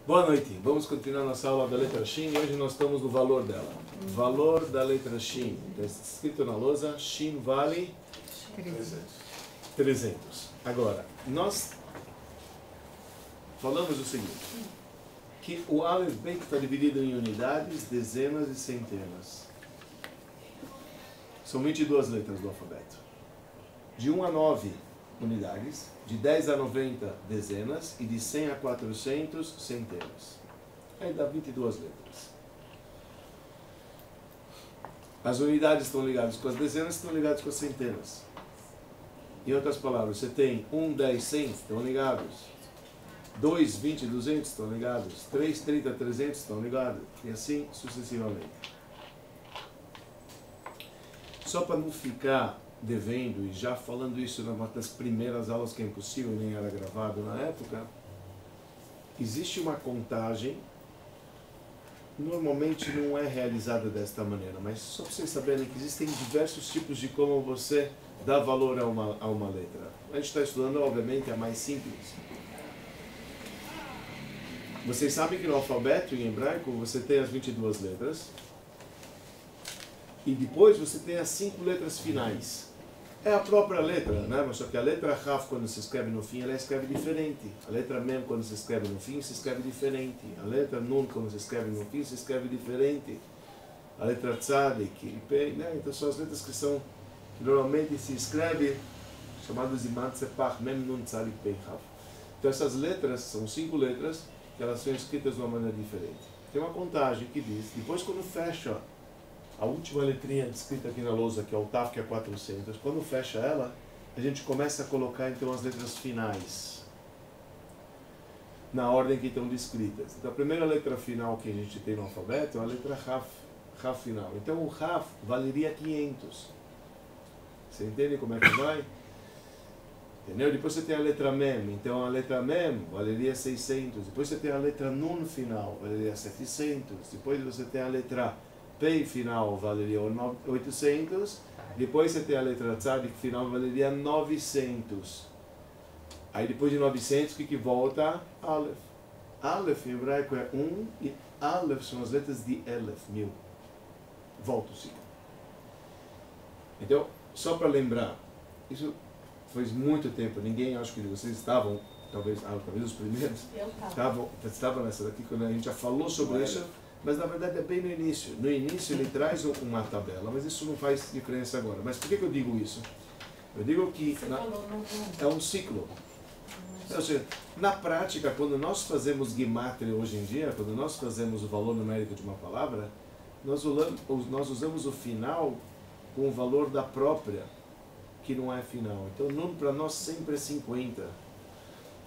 Boa noite. Vamos continuar nossa aula da letra Shin e hoje nós estamos no valor dela. Valor da letra Shin. Está escrito na lousa, Shin vale 300. Agora, nós falamos o seguinte, que o Aleph Beit está dividido em unidades, dezenas e centenas. São 22 letras do alfabeto. De 1 a 9 unidades, de 10 a 90 dezenas e de 100 a 400 centenas. Aí dá 22 letras. As unidades estão ligadas com as dezenas, estão ligadas com as centenas. Em outras palavras, você tem 1, 10, 100 estão ligados. 2, 20, 200 estão ligados. 3, 30, 300 estão ligados. E assim sucessivamente. Só para não ficar devendo, e já falando isso numa das primeiras aulas que é impossível, nem era gravado na época, existe uma contagem, normalmente não é realizada desta maneira, mas só para vocês saberem que existem diversos tipos de como você dá valor a uma letra. A gente está estudando, obviamente, a mais simples. Vocês sabem que no alfabeto, em hebraico, você tem as 22 letras, e depois você tem as 5 letras finais. É a própria letra, né? Mas só que a letra Raf, quando se escreve no fim, ela escreve diferente. A letra Mem, quando se escreve no fim, se escreve diferente. A letra Nun, quando se escreve no fim, se escreve diferente. A letra Tzadik e Pei, né? Então são as letras que normalmente se escreve, chamadas de Matzepach, Mem, Nun, Tzadik, Pei, Raf. Então essas letras, são 5 letras, que elas são escritas de uma maneira diferente. Tem uma contagem que diz, depois quando fecha a última letrinha escrita aqui na lousa, que é o Taf, que é 400, quando fecha ela, a gente começa a colocar então as letras finais na ordem que estão descritas. Então a primeira letra final que a gente tem no alfabeto é a letra Raf, Raf final. Então o Raf valeria 500. Você entende como é que vai? Entendeu? Depois você tem a letra Mem, então a letra Mem valeria 600. Depois você tem a letra Nun final, valeria 700. Depois você tem a letra Pei final valeria 800, depois você tem a letra Tzadik final valeria 900. Aí depois de 900, o que volta? Aleph. Aleph em hebraico é 1 e Aleph são as letras de Elef, 1000. Volta o ciclo. Então, só para lembrar, isso faz muito tempo, ninguém, acho que vocês estavam, talvez os primeiros, estavam nessa daqui, quando a gente já falou sobre isso. Mas na verdade é bem no início. No início ele traz uma tabela, mas isso não faz diferença agora. Mas por que eu digo isso? Eu digo que é um ciclo. Ou seja, na prática, quando nós fazemos Gematria hoje em dia, quando nós fazemos o valor numérico de uma palavra, nós usamos o final com o valor da própria, que não é final. Então, Nun para nós sempre é 50.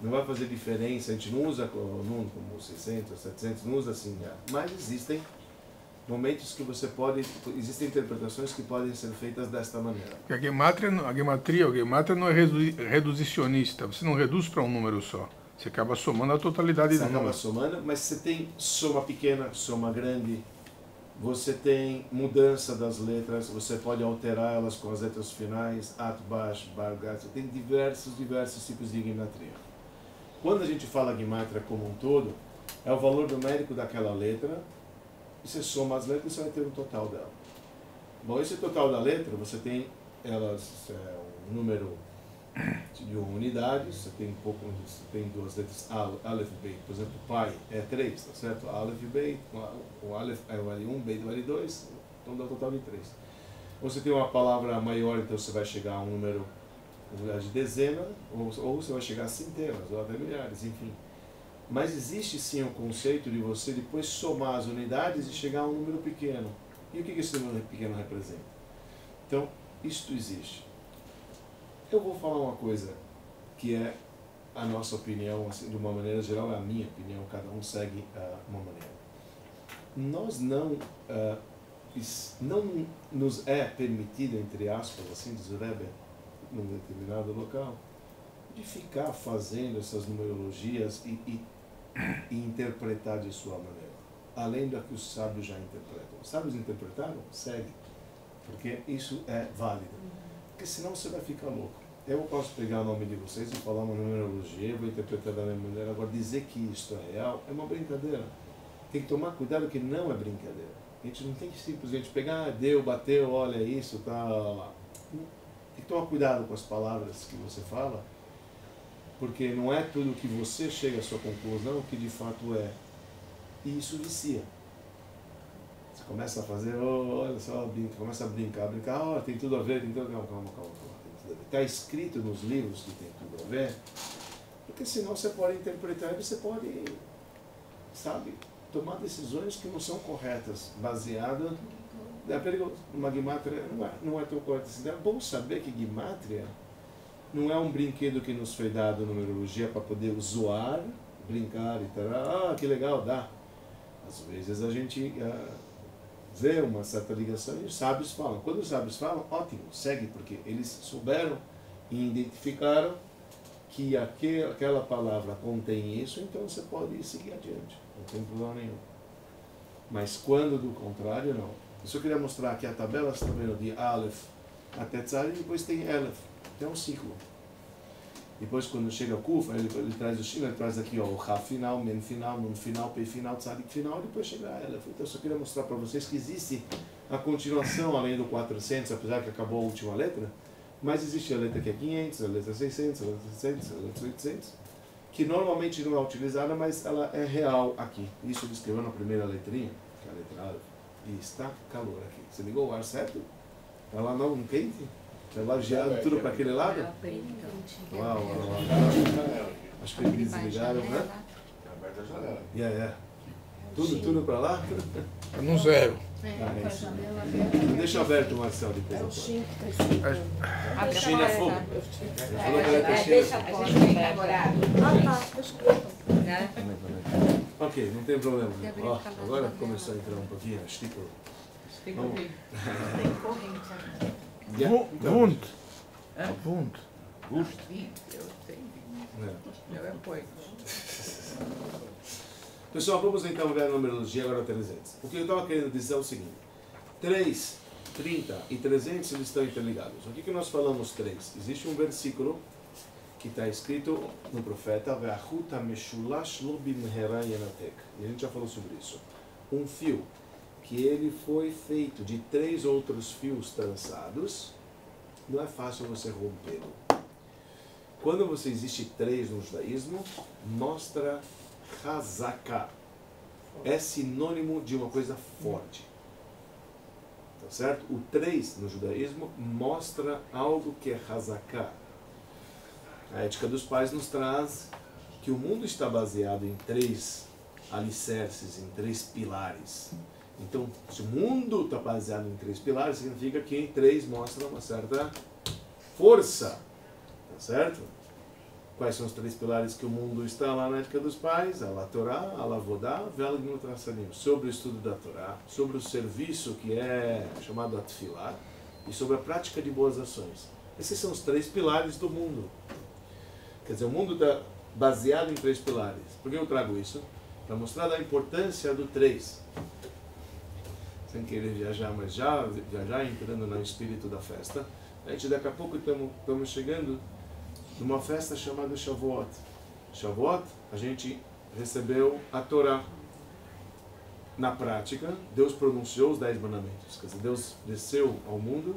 Não vai fazer diferença, a gente não usa o Nun como 600, 700, não usa assim. Mas existem momentos que você pode, existem interpretações que podem ser feitas desta maneira. A gematria não é reduzicionista, você não reduz para um número só. Você acaba somando a totalidade do número. Você acaba somando, mas você tem soma pequena, soma grande, você tem mudança das letras, você pode alterar elas com as letras finais, Atbash, Bargat, você tem diversos tipos de gematria. Quando a gente fala Gematria como um todo, é o valor numérico daquela letra, e você soma as letras e você vai ter um total dela. Bom, esse total da letra, você tem elas, um número de unidades, você tem você tem duas letras, Aleph e Beit, por exemplo, Pai é 3, tá certo? Aleph e Beit, o Aleph vale 1, Beit vale 2, então dá um total de 3. Você tem uma palavra maior, então você vai chegar a um número de dezena, ou você vai chegar a centenas, ou até milhares, enfim. Mas existe sim o conceito de você depois somar as unidades e chegar a um número pequeno. E o que esse número pequeno representa? Então, isto existe. Eu vou falar uma coisa que é a nossa opinião, assim, de uma maneira geral, é a minha opinião, cada um segue uma maneira. Nós não nos é permitido, entre aspas, assim diz o Rebbe, num determinado local, de ficar fazendo essas numerologias e interpretar de sua maneira, além da que os sábios já interpretam. Os sábios interpretaram? Segue, porque isso é válido. Porque senão você vai ficar louco. Eu posso pegar o nome de vocês e falar uma numerologia, vou interpretar da minha maneira. Agora, dizer que isto é real é uma brincadeira. Tem que tomar cuidado que não é brincadeira. A gente não tem que simplesmente pegar, deu, bateu, olha isso, tá. Tem que tomar cuidado com as palavras que você fala, porque não é tudo que você chega à sua conclusão que de fato é. E isso vicia. Você começa a fazer, olha só, começa a brincar, tem tudo a ver, tem tudo. Não, calma. Está escrito nos livros que tem tudo a ver, porque senão você pode interpretar e você pode, sabe, tomar decisões que não são corretas, baseadas. É perigoso. Uma gimatria não é tão correta assim. É bom saber que gimatria não é um brinquedo que nos foi dado numerologia para poder zoar, brincar e tal. Ah, que legal, dá. Às vezes a gente vê uma certa ligação e os sábios falam. Quando os sábios falam, ótimo, segue, porque eles souberam e identificaram que aquela palavra contém isso, então você pode seguir adiante, não tem problema nenhum. Mas quando do contrário, não. Eu só queria mostrar aqui a tabela, você está vendo de Aleph até Tzar, e depois tem Elef, tem um ciclo. Depois, quando chega o Kufa, ele traz o Shin, ele traz aqui ó, o Ra final, Men final, Nun final, Pe final, Tzadik final, e depois chega a Elef. Então, eu só queria mostrar para vocês que existe a continuação, além do 400, apesar que acabou a última letra, mas existe a letra que é 500, a letra 600, a letra 700, a letra 800, que normalmente não é utilizada, mas ela é real aqui. Isso ele escreveu na primeira letrinha, que é a letra Aleph, e está calor aqui. Você ligou o ar certo? Está lá não quente? Está lajeado tudo para aquele lado? Uau. Acho que eles desligaram, né? Aberta a janela. Yeah. Tudo para lá? Tá no zero. Então deixa aberto, Marcelo, depois. É o Shin que está escrito. A China é fogo. Ele falou que ela é China. A gente tem namorado. Ok, não tem problema. Ó, agora começou a entrar um pouquinho, estípulo. Tem corrente. Wund. Eu tenho. Eu apoio. Pessoal, vamos então ver a numerologia agora 300. O que eu estava querendo dizer é o seguinte: 3, 30 e 300 eles estão interligados. O que nós falamos 3? Existe um versículo que está escrito no profeta Ve'achuta meshulash lo bimhera yanatek. E a gente já falou sobre isso. Um fio que ele foi feito de 3 outros fios trançados, não é fácil você rompê-lo. Quando você existe 3 no judaísmo, mostra Hazaká. É sinônimo de uma coisa forte. Tá certo? O 3 no judaísmo mostra algo que é Hazaká. A ética dos pais nos traz que o mundo está baseado em 3 alicerces, em 3 pilares. Então, se o mundo está baseado em 3 pilares, significa que em 3 mostra uma certa força. Tá certo? Quais são os 3 pilares que o mundo está lá na ética dos pais? A Torá, a Lavodá, Vela e Nutrasanim. Sobre o estudo da Torá, sobre o serviço que é chamado Atfilah e sobre a prática de boas ações. Esses são os 3 pilares do mundo. Quer dizer, o mundo está baseado em 3 pilares. Por que eu trago isso? Para mostrar a importância do 3. Sem querer viajar, mas já entrando no espírito da festa. A gente daqui a pouco estamos chegando numa festa chamada Shavuot. Shavuot, a gente recebeu a Torá. Na prática, Deus pronunciou os 10 mandamentos. Quer dizer, Deus desceu ao mundo,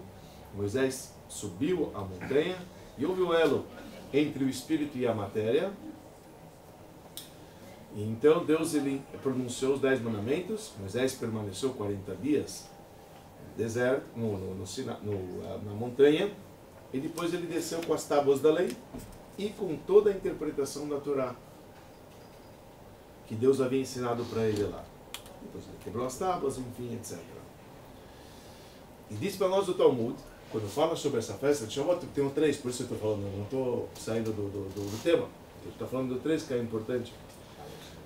Moisés subiu a montanha e houve o elo entre o espírito e a matéria. E então Deus ele pronunciou os 10 mandamentos. Moisés permaneceu 40 dias no deserto, na montanha. E depois ele desceu com as tábuas da lei e com toda a interpretação da Torá que Deus havia ensinado para ele lá. Depois ele quebrou as tábuas, enfim, etc. E diz para nós o Talmud, quando fala sobre essa festa de Shavuot, tem um 3, por isso eu estou falando, eu não estou saindo do tema. Eu estou falando do 3, que é importante.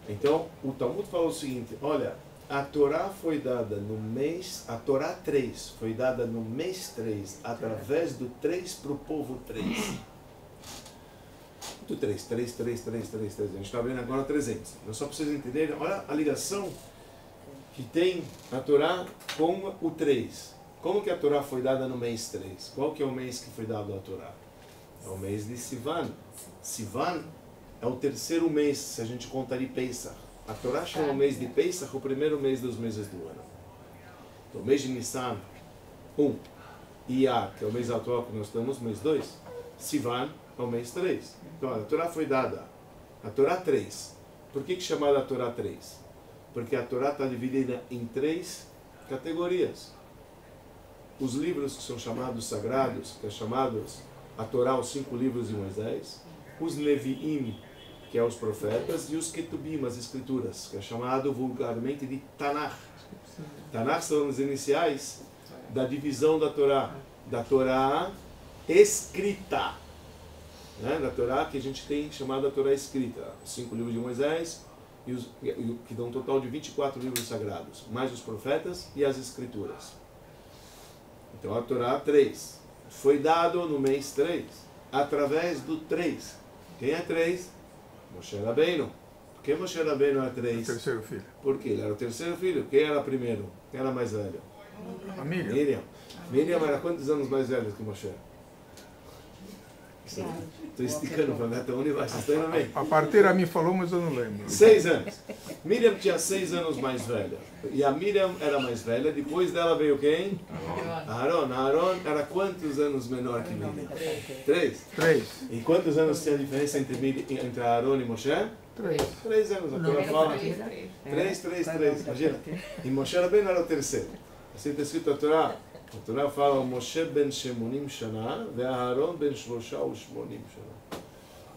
Então, o Talmud fala o seguinte: olha, a Torá foi dada no mês, a Torá 3 foi dada no mês 3, através do 3 para o povo 3. Do 3. A gente está vendo agora 300. Então, só para vocês entenderem, olha a ligação que tem a Torá com o 3. Como que a Torá foi dada no mês 3? Qual que é o mês que foi dado a Torá? É o mês de Sivan. Sivan é o terceiro mês, se a gente contar de Pesach. A Torá chama o mês de Pesach o primeiro mês dos meses do ano. Então, o mês de Nissan, 1. Iyar, que é o mês atual que nós estamos, mês 2. Sivan é o mês 3. Então, a Torá foi dada. A Torá 3. Por que chamada a Torá 3? Porque a Torá está dividida em 3 categorias. Os livros que são chamados sagrados, que é chamados a Torá, os 5 livros de Moisés. Os Leviim, que é os profetas, e os Ketubim, as escrituras, que é chamado vulgarmente de Tanakh. Tanakh são as iniciais da divisão da Torá escrita, né? Da Torá que a gente tem chamada Torá escrita, os 5 livros de Moisés, que dão um total de 24 livros sagrados, mais os profetas e as escrituras. Então a Torá 3 foi dado no mês 3, através do 3. Quem é 3? Moshe Rabbeinu. Por que Moshe Rabbeinu é 3? O terceiro filho. Por quê? Ele era o terceiro filho. Quem era primeiro? Quem era mais velho? A Miriam. Miriam. Miriam era quantos anos mais velha que Moshe? Estou esticando para ver até onde vai. Vocês estão indo bem? A parteira me falou, mas eu não lembro. 6 anos. Miriam tinha 6 anos mais velha. E a Miriam era mais velha. Depois dela veio quem? Aaron. Aaron era quantos anos menor que Miriam? 3. 3. E quantos anos tinha a diferença entre Aaron e Moshe? 3 anos. A Torá fala 3. Imagina. E Moshe Rabbeinu era o terceiro. Assim está escrito a Torá. A Torá fala Moshe ben Shemonim Shana e Aaron ben Shlosha Ushmonim Shana.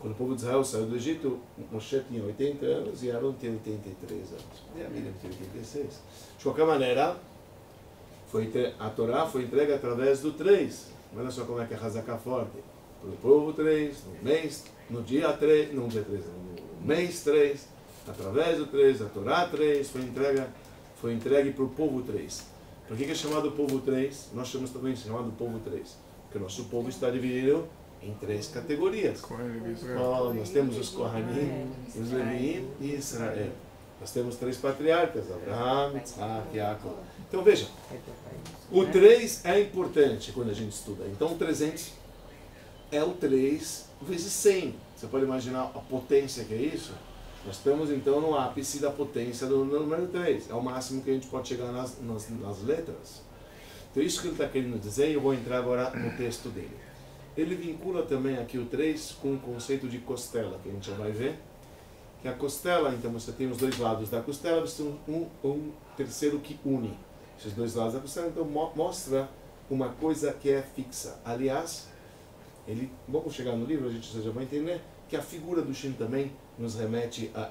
Quando o povo de Israel saiu do Egito, Moshe tinha 80 anos e Aaron tinha 83 anos. E a Miriam tinha 86. De qualquer maneira, a Torá foi entregue através do 3. Olha só como é que é Hazaká forte. Para o povo 3, no dia 3, no mês 3, através do 3, a Torá 3, foi entregue para o povo 3. Por que é chamado povo 3? Nós chamamos também chamado povo 3. Porque o nosso povo está dividido em 3 categorias. Nós temos os Kohanim, os Leviim e Israel. Nós temos 3 patriarcas, Abraham, Isaac e Jacob. Então veja, o 3 é importante quando a gente estuda. Então o 300 é o 3 vezes 100. Você pode imaginar a potência que é isso? Nós estamos então no ápice da potência do número 3. É o máximo que a gente pode chegar nas letras. Então isso que ele está querendo dizer, e eu vou entrar agora no texto dele. Ele vincula também aqui o 3 com o conceito de costela, que a gente já vai ver. Que a costela, então você tem os 2 lados da costela, você tem um terceiro que une esses 2 lados da costela, então mostra uma coisa que é fixa. Aliás, vamos chegar no livro, a gente já vai entender que a figura do Shin também nos remete a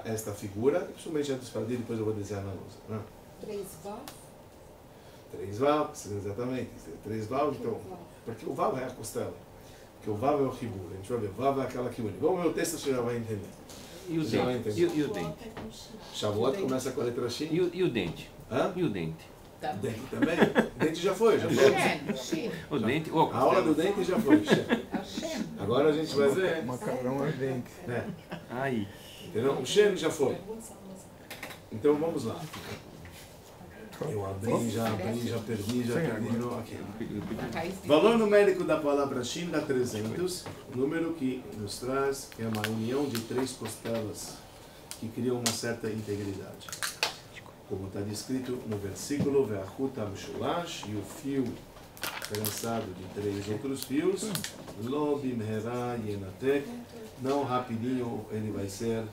esta figura, principalmente a dos Faradim, depois eu vou dizer na lousa. Né? 3 Vav? 3 Vav, exatamente. 3 Vav, então, porque o Vav é a costela. Porque o Vav é o Ribur. A gente vai ver, Vav é aquela que une. Vamos ver o texto, você já vai entender. E o dente? Shavuot começa com a letra Shin. E o dente? Hã? E o dente? Dente também? Dente já foi. O dente? A aula do dente já foi. Agora a gente vai ver. Macarrão é dente. É. Aí. Entendeu? O Shen já foi. Então vamos lá. Eu abri, já perdi. Não, aqui. Valor numérico da palavra Shin dá 300, número que nos traz é uma união de 3 costelas que criam uma certa integridade. Como está descrito no versículo, Ve'achut ha'meshulash, e o fio trançado de 3 outros fios, Lo bimhera yenatek, não rapidinho ele vai ser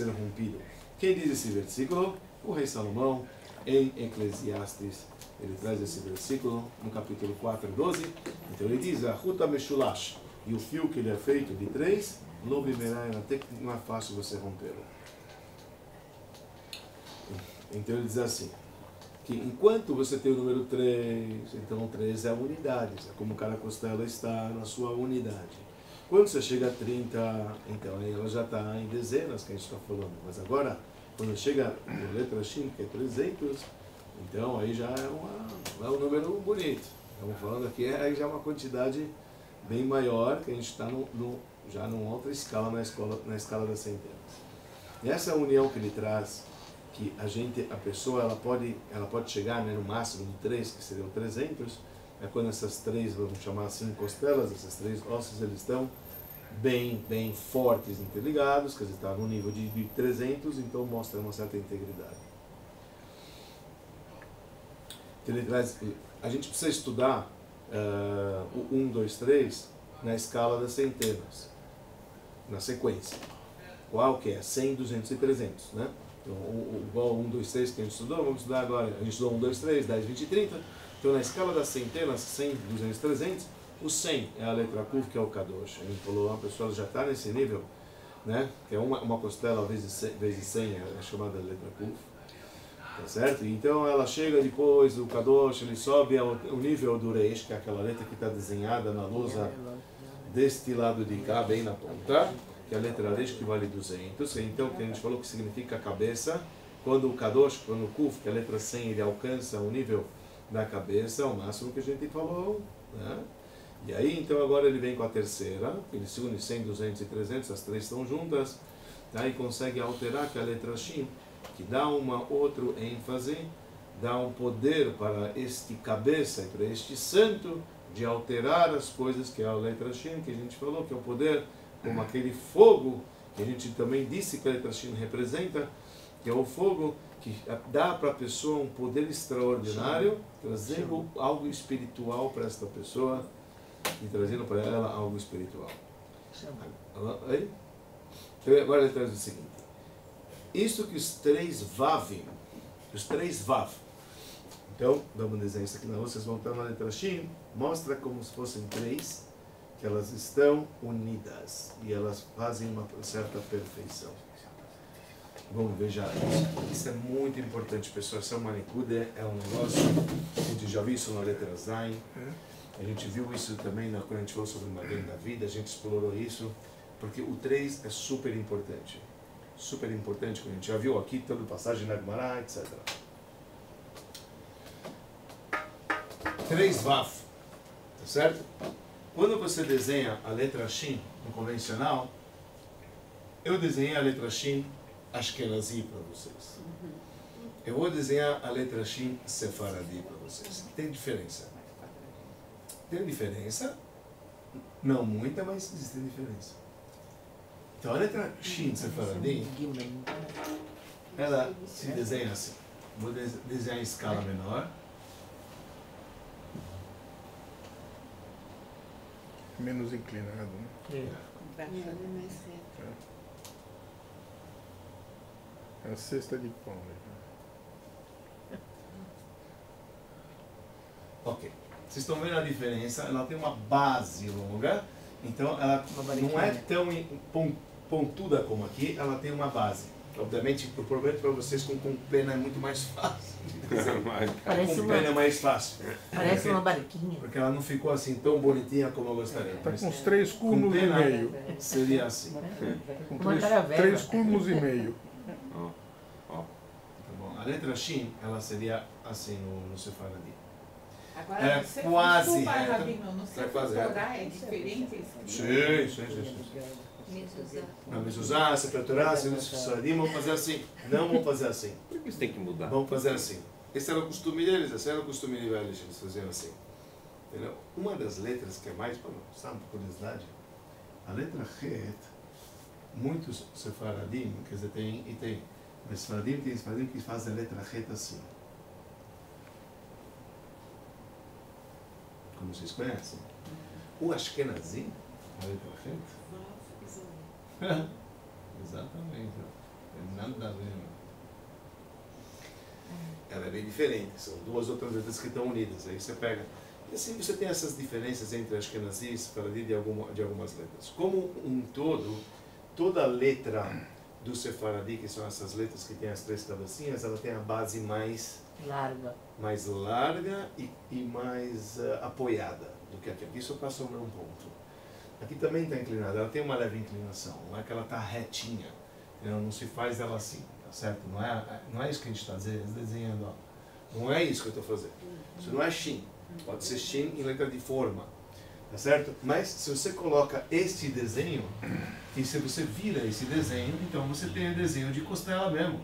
rompido. Quem diz esse versículo? O rei Salomão, em Eclesiastes. Ele traz esse versículo no capítulo 4, 12. Então ele diz, Ve'achut ha'meshulash, e o fio que ele é feito de 3, Lo bimhera yenatek, não é fácil você rompê-lo. Então ele diz assim, que enquanto você tem o número 3, então 3 é a unidade, é como cada costela está na sua unidade. Quando você chega a 30, então aí ela já está em dezenas que a gente está falando. Mas agora, quando chega a letra Shin, que é 300, então aí já é um número bonito. Estamos falando aqui, aí já é uma quantidade bem maior, que a gente está já numa outra escala, na escala das centenas. E essa união que ele traz, que a pessoa ela pode chegar, né, no máximo de 3, que seriam 300, é quando essas três, vamos chamar assim, costelas, esses três ossos, eles estão bem fortes, interligados, quer dizer, está no nível de 300, então mostra uma certa integridade. A gente precisa estudar o 1, 2, 3 na escala das centenas, na sequência. Qual que é? 100, 200 e 300, né? Então, igual 1, 2, 3 que a gente estudou, vamos estudar agora. A gente estudou 1, 2, 3, 10, 20 e 30. Então, na escala das centenas, 100, 200, 300, o 100 é a letra Kuf, que é o Kadosh. A gente falou, uma pessoa já está nesse nível, né? Que é uma costela vezes 100 é chamada letra Kuf. Tá certo? Então, ela chega depois do Kadosh, ele sobe ao nível do Reish, que é aquela letra que está desenhada na lousa deste lado de cá, bem na ponta, que é a letra Reish, que vale 200. Então, que a gente falou que significa a cabeça. Quando o Kadosh, quando o Kuf, que é a letra 100, ele alcança o nível da cabeça, o máximo que a gente falou, né? E aí, então, agora ele vem com a terceira, ele se une 100, 200 e 300, as três estão juntas, aí consegue alterar, que é a letra Shin, que dá uma outro ênfase, dá um poder para este cabeça e para este santo de alterar as coisas, que é a letra Shin, que a gente falou, que é o poder como aquele fogo, que a gente também disse que a letra Shin representa, que é o fogo que dá para a pessoa um poder extraordinário, trazendo algo espiritual para esta pessoa e trazendo para ela algo espiritual. Então, agora ele traz o seguinte: isso que os três Vav, então, vamos desenhar isso aqui na vocês vão estar na letra Shin, mostra como se fossem três, que elas estão unidas e elas fazem uma certa perfeição. Vamos ver já isso. Isso é muito importante, pessoal. Essa Manikude é um negócio, a gente já viu isso na letra Zain, a gente viu isso também quando a gente falou sobre o Magen da vida, a gente explorou isso, porque o 3 é super importante. Super importante, que a gente já viu aqui, toda passagem na Gemara, etc. 3 Vav, tá certo? Quando você desenha a letra Shin no convencional, eu desenhei a letra Shin Ashkenazi para vocês. Eu vou desenhar a letra Shin Sefaradi para vocês. Tem diferença? Tem diferença? Não muita, mas existe diferença. Então a letra Shin Sefaradi, ela se desenha assim. Vou desenhar em escala menor. Menos inclinado, né? É a cesta de pão. Ok. Vocês estão vendo a diferença? Ela tem uma base longa, então ela não é tão pontuda como aqui, ela tem uma base. Obviamente, eu prometo para vocês que com pena é muito mais fácil. Com pena é mais fácil. Parece uma barquinha. Porque ela não ficou assim tão bonitinha como eu gostaria. Está com uns 3 cúmulos e pena, meio. Seria assim. Com 3 cúmulos e meio. Tá bom. A letra Shin, ela seria assim no Sefaradi. Agora, É você quase desculpa, reta. Rabino, no seu quase Torá é diferente? Sim. Na Mezuzá, Sefer Torá, se os Sfaradim vão fazer assim. Não vão fazer assim. Por que isso tem que mudar? Vamos fazer assim. Esse era o costume deles, esse era o costume de velhos, eles faziam assim. Entendeu? Uma das letras que é mais, sabe, por curiosidade, a letra Het, muitos Sefaradim, quer dizer, tem, mas Sefaradim tem Sefaradim que fazem a letra Het assim. Como vocês conhecem. O Ashkenazi, a letra Het, exatamente, não tem nada a ver. Ela é bem diferente, são duas outras letras que estão unidas, aí você pega. E assim você tem essas diferenças entre Ashkenazi e Sefaradi de algumas letras. Como um todo, toda letra do Sefaradi, que são essas letras que tem as três cabecinhas, ela tem a base mais larga e mais apoiada do que aqui. Aqui só passou um ponto. Aqui também está inclinada, ela tem uma leve inclinação, não é que ela está retinha, não se faz ela assim, tá certo? Não é isso que a gente está desenhando, ó. Não é isso que eu estou fazendo. Isso não é Shin, pode ser Shin em letra de forma, tá certo? Mas se você coloca este desenho, e se você vira esse desenho, então você tem o desenho de costela mesmo.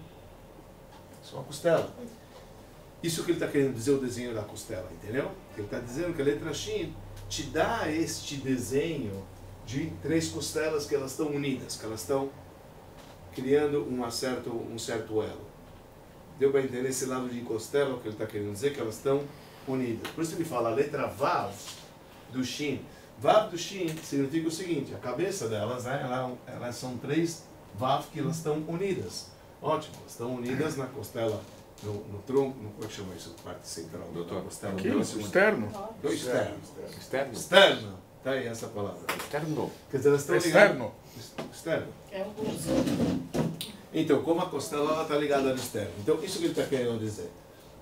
Só uma costela. Isso que ele está querendo dizer, o desenho da costela, entendeu? Ele está dizendo que a letra Shin te dá este desenho de 3 costelas que elas estão unidas, que elas estão criando um certo elo. Deu para entender esse lado de costela, o que ele está querendo dizer, que elas estão unidas. Por isso ele fala a letra Vav do Shin. Vav do Shin significa o seguinte, a cabeça delas, né, elas são 3 Vav que elas estão unidas. Ótimo, elas estão unidas na costela, no tronco, como é que chama isso? Parte central da costela. Aqui, o externo? Do externo. Externo? Externo. Tá aí essa palavra. Externo. Quer dizer, elas estão ligadas. Externo. Externo. É um curso. Então, como a costela está ligada no externo. Então, isso que ele está querendo dizer.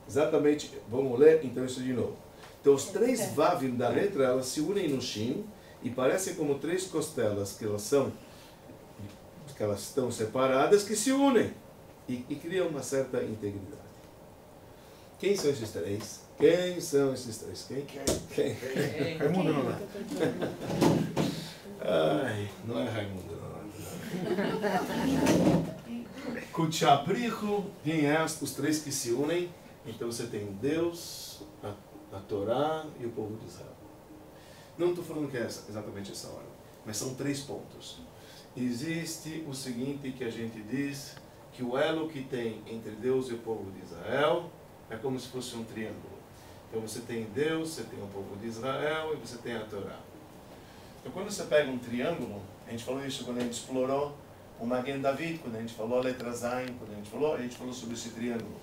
Exatamente, vamos ler então isso de novo. Então, os 3 vavim da letra, elas se unem no Shin e parecem como 3 costelas que elas estão separadas, que se unem e criam uma certa integridade. Quem são esses 3? Quem são esses 3? Quem? Raimundo não é. Ai, não é Raimundo, não. Kutchabrihu, quem é os 3 que se unem? Então você tem Deus, a Torá e o povo de Israel. Não estou falando que é exatamente essa ordem, mas são 3 pontos. Existe o seguinte que a gente diz, que o elo que tem entre Deus e o povo de Israel é como se fosse um triângulo. Então você tem Deus, você tem o povo de Israel e você tem a Torá. Então quando você pega um triângulo, a gente falou isso quando a gente explorou o Magen David, quando a gente falou a letra Zayin, quando a gente falou sobre esse triângulo.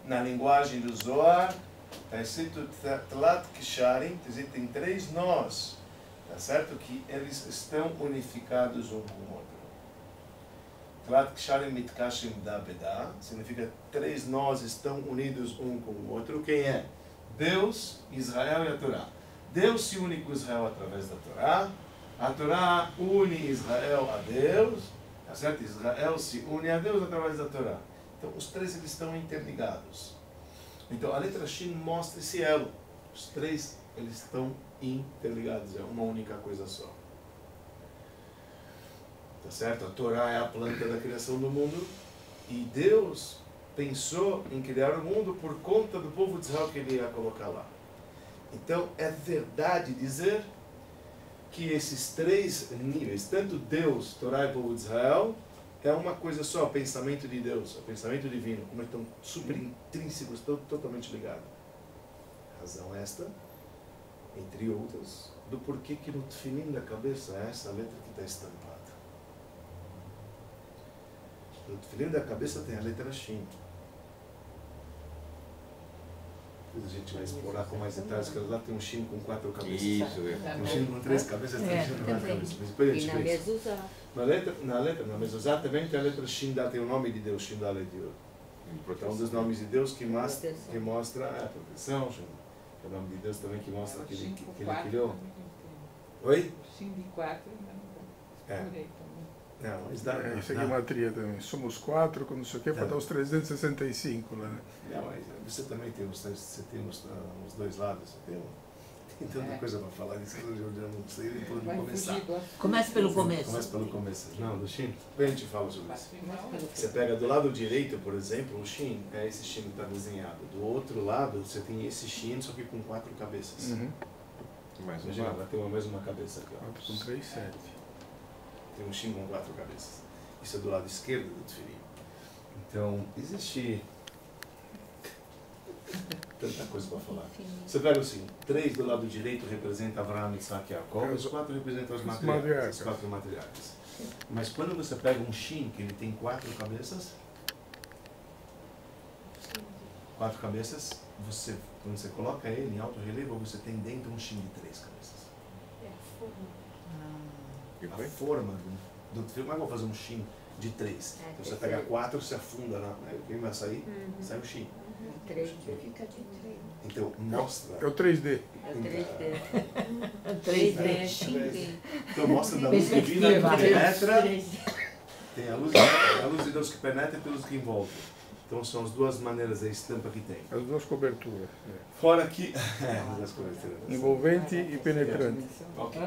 Na linguagem do Zohar, está escrito Tlat Kisharim, tem 3 nós, tá certo? Que eles estão unificados um com o outro. Tlat Kisharim Mitkashim Da Beda, significa 3 nós estão unidos um com o outro. Quem é? Deus, Israel e a Torá. Deus se une com Israel através da Torá. A Torá une Israel a Deus. Tá certo? Israel se une a Deus através da Torá. Então, os 3 eles estão interligados. Então, a letra Shin mostra esse elo. Os 3 eles estão interligados. É uma única coisa só. Tá certo? A Torá é a planta da criação do mundo. E Deus pensou em criar o mundo por conta do povo de Israel que ele ia colocar lá. Então, é verdade dizer que esses 3 níveis, tanto Deus, Torá e povo de Israel, é uma coisa só, o pensamento de Deus, o pensamento divino, como eles estão super intrínsecos, estão totalmente ligados. Razão esta, entre outras, do porquê que no tefilim da cabeça é essa letra que está estampada. No tefilim da cabeça tem a letra Shin. Depois a gente vai explorar com mais detalhes, que lá tem um Shin com 4 cabeças. Isso, Tem um Shin com 3 cabeças, tem um Shin com 4 cabeças. Mas depois a E gente na vê isso. mezuzá. Na mezuzá também tem a letra Shindá, tem o nome de Deus, Shindá Ledior. É um dos nomes de Deus que mostra a proteção, é o nome de Deus também que mostra que ele criou. Oi? Shin de 4, É. Não, isso dá. Isso é gematria também. Somos 4, com não sei o que, para dar os 365 lá, né? Não, mas você também tem os 2 lados, você tem tanta coisa para falar disso que eu já não sei nem por onde começar. Começa pelo começo. Começa pelo começo. Não, do Shin. Bem, a gente fala sobre isso. Não, Você pega do lado direito, por exemplo, o Shin, é esse Shin que está desenhado. Do outro lado, você tem esse Shin, só que com 4 cabeças. Mais um Imagina, lado. vai ter uma mesma cabeça aqui. Ó. 4 com 3, 7. Tem um Shin com 4 cabeças. Isso é do lado esquerdo do tefilim. Então, existe tanta coisa para falar. Você pega assim, 3 do lado direito representa Avraham, Isaac e Jacob, os 4 representam os matriarcas, os 4 matriarcas. Mas quando você pega um Shin, que ele tem 4 cabeças, 4 cabeças, quando você coloca ele em alto relevo, você tem dentro um Shin de 3 cabeças. A forma do tefilim, mas vou fazer um Shin de 3. Então você pega 4, se afunda, quem vai sair? Sai o Shin. 3D. fica de 3. Então, mostra. É o 3D. É o 3D. 3D. Então, mostra da luz divina que penetra. Tem a luz de Deus que penetra e tem a luz que envolve. Então, são as 2 maneiras da estampa que tem. As 2 coberturas. Fora que. As 2 coberturas. Envolvente e penetrante. Ok.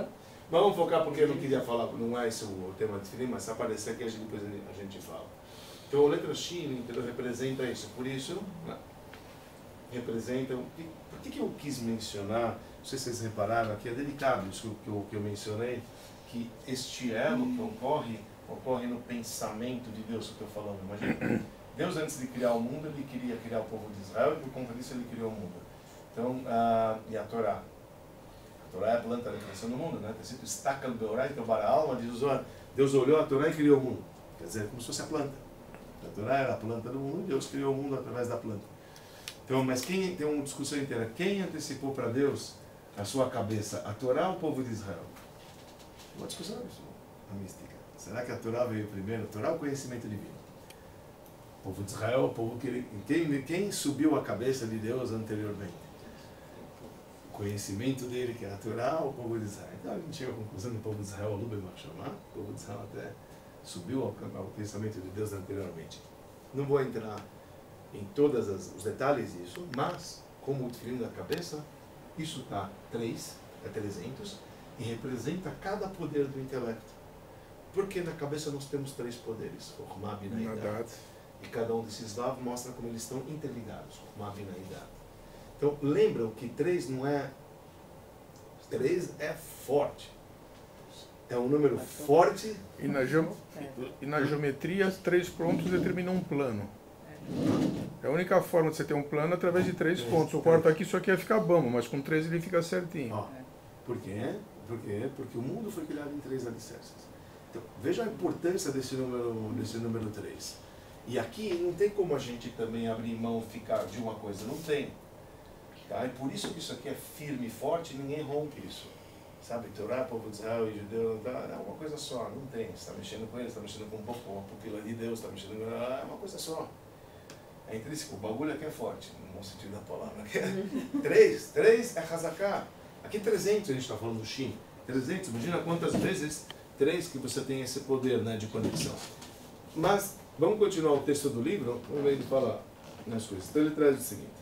Mas vamos focar porque eu não queria falar, não é esse o tema de feeling, mas se aparecer aqui depois a gente fala. Então, a letra Shin, entendeu, representa isso. Por isso, representam... Por que eu quis mencionar, não sei se vocês repararam, aqui é delicado isso que eu mencionei, que este elo que ocorre no pensamento de Deus, que eu estou falando. Imagina, Deus antes de criar o mundo, ele queria criar o povo de Israel e por conta disso ele criou o mundo. Então, e a Torá? A Torá é a planta da criação do mundo, né? Está escrito, Istakal Beorai, então para a alma de Josué. Deus olhou a Torá e criou o mundo. Quer dizer, como se fosse a planta. A Torá era a planta do mundo, Deus criou o mundo através da planta. Então, mas quem tem uma discussão inteira? Quem antecipou para Deus a sua cabeça? A Torá ou o povo de Israel? Uma discussão isso, a mística. Será que a Torá veio primeiro? A Torá é o conhecimento divino. O povo de Israel, o povo que quem subiu a cabeça de Deus anteriormente? O conhecimento dele, que é a Torá, ou o povo de Israel? Então a gente chega à conclusão que o povo de Israel, o povo de Israel até subiu ao pensamento de Deus anteriormente. Não vou entrar em todos os detalhes disso, mas, como o tefilin da cabeça, isso está 300, e representa cada poder do intelecto. Porque na cabeça nós temos 3 poderes, Chokhmah, Binah e Dat. E cada um desses lados mostra como eles estão interligados, Chokhmah, Binah e Dat. Então, lembram que 3 não é... 3 é forte. É um número forte. E na geometria, 3 pontos determinam um plano. É a única forma de você ter um plano através de 3 pontos. O quarto aqui só quer ficar bambo, mas com 3 ele fica certinho. Ó, por quê? Porque o mundo foi criado em 3 alicerces. Então, veja a importância desse número 3. E aqui não tem como a gente também abrir mão ficar de uma coisa, não tem. Tá? E por isso que isso aqui é firme e forte, ninguém rompe isso. Sabe, Torá, povo de Israel e judeu, é uma coisa só, não tem. Você está mexendo com eles, está mexendo com a pupila de Deus, está mexendo com... É uma coisa só. É intrínseco, o bagulho aqui é forte, no bom sentido da palavra. 3 é Hazaká. Aqui 300, a gente está falando do Shin. 300, imagina quantas vezes 3 que você tem esse poder, né, de conexão. Mas, vamos continuar o texto do livro, vamos ver ele falar nas coisas. Então ele traz o seguinte,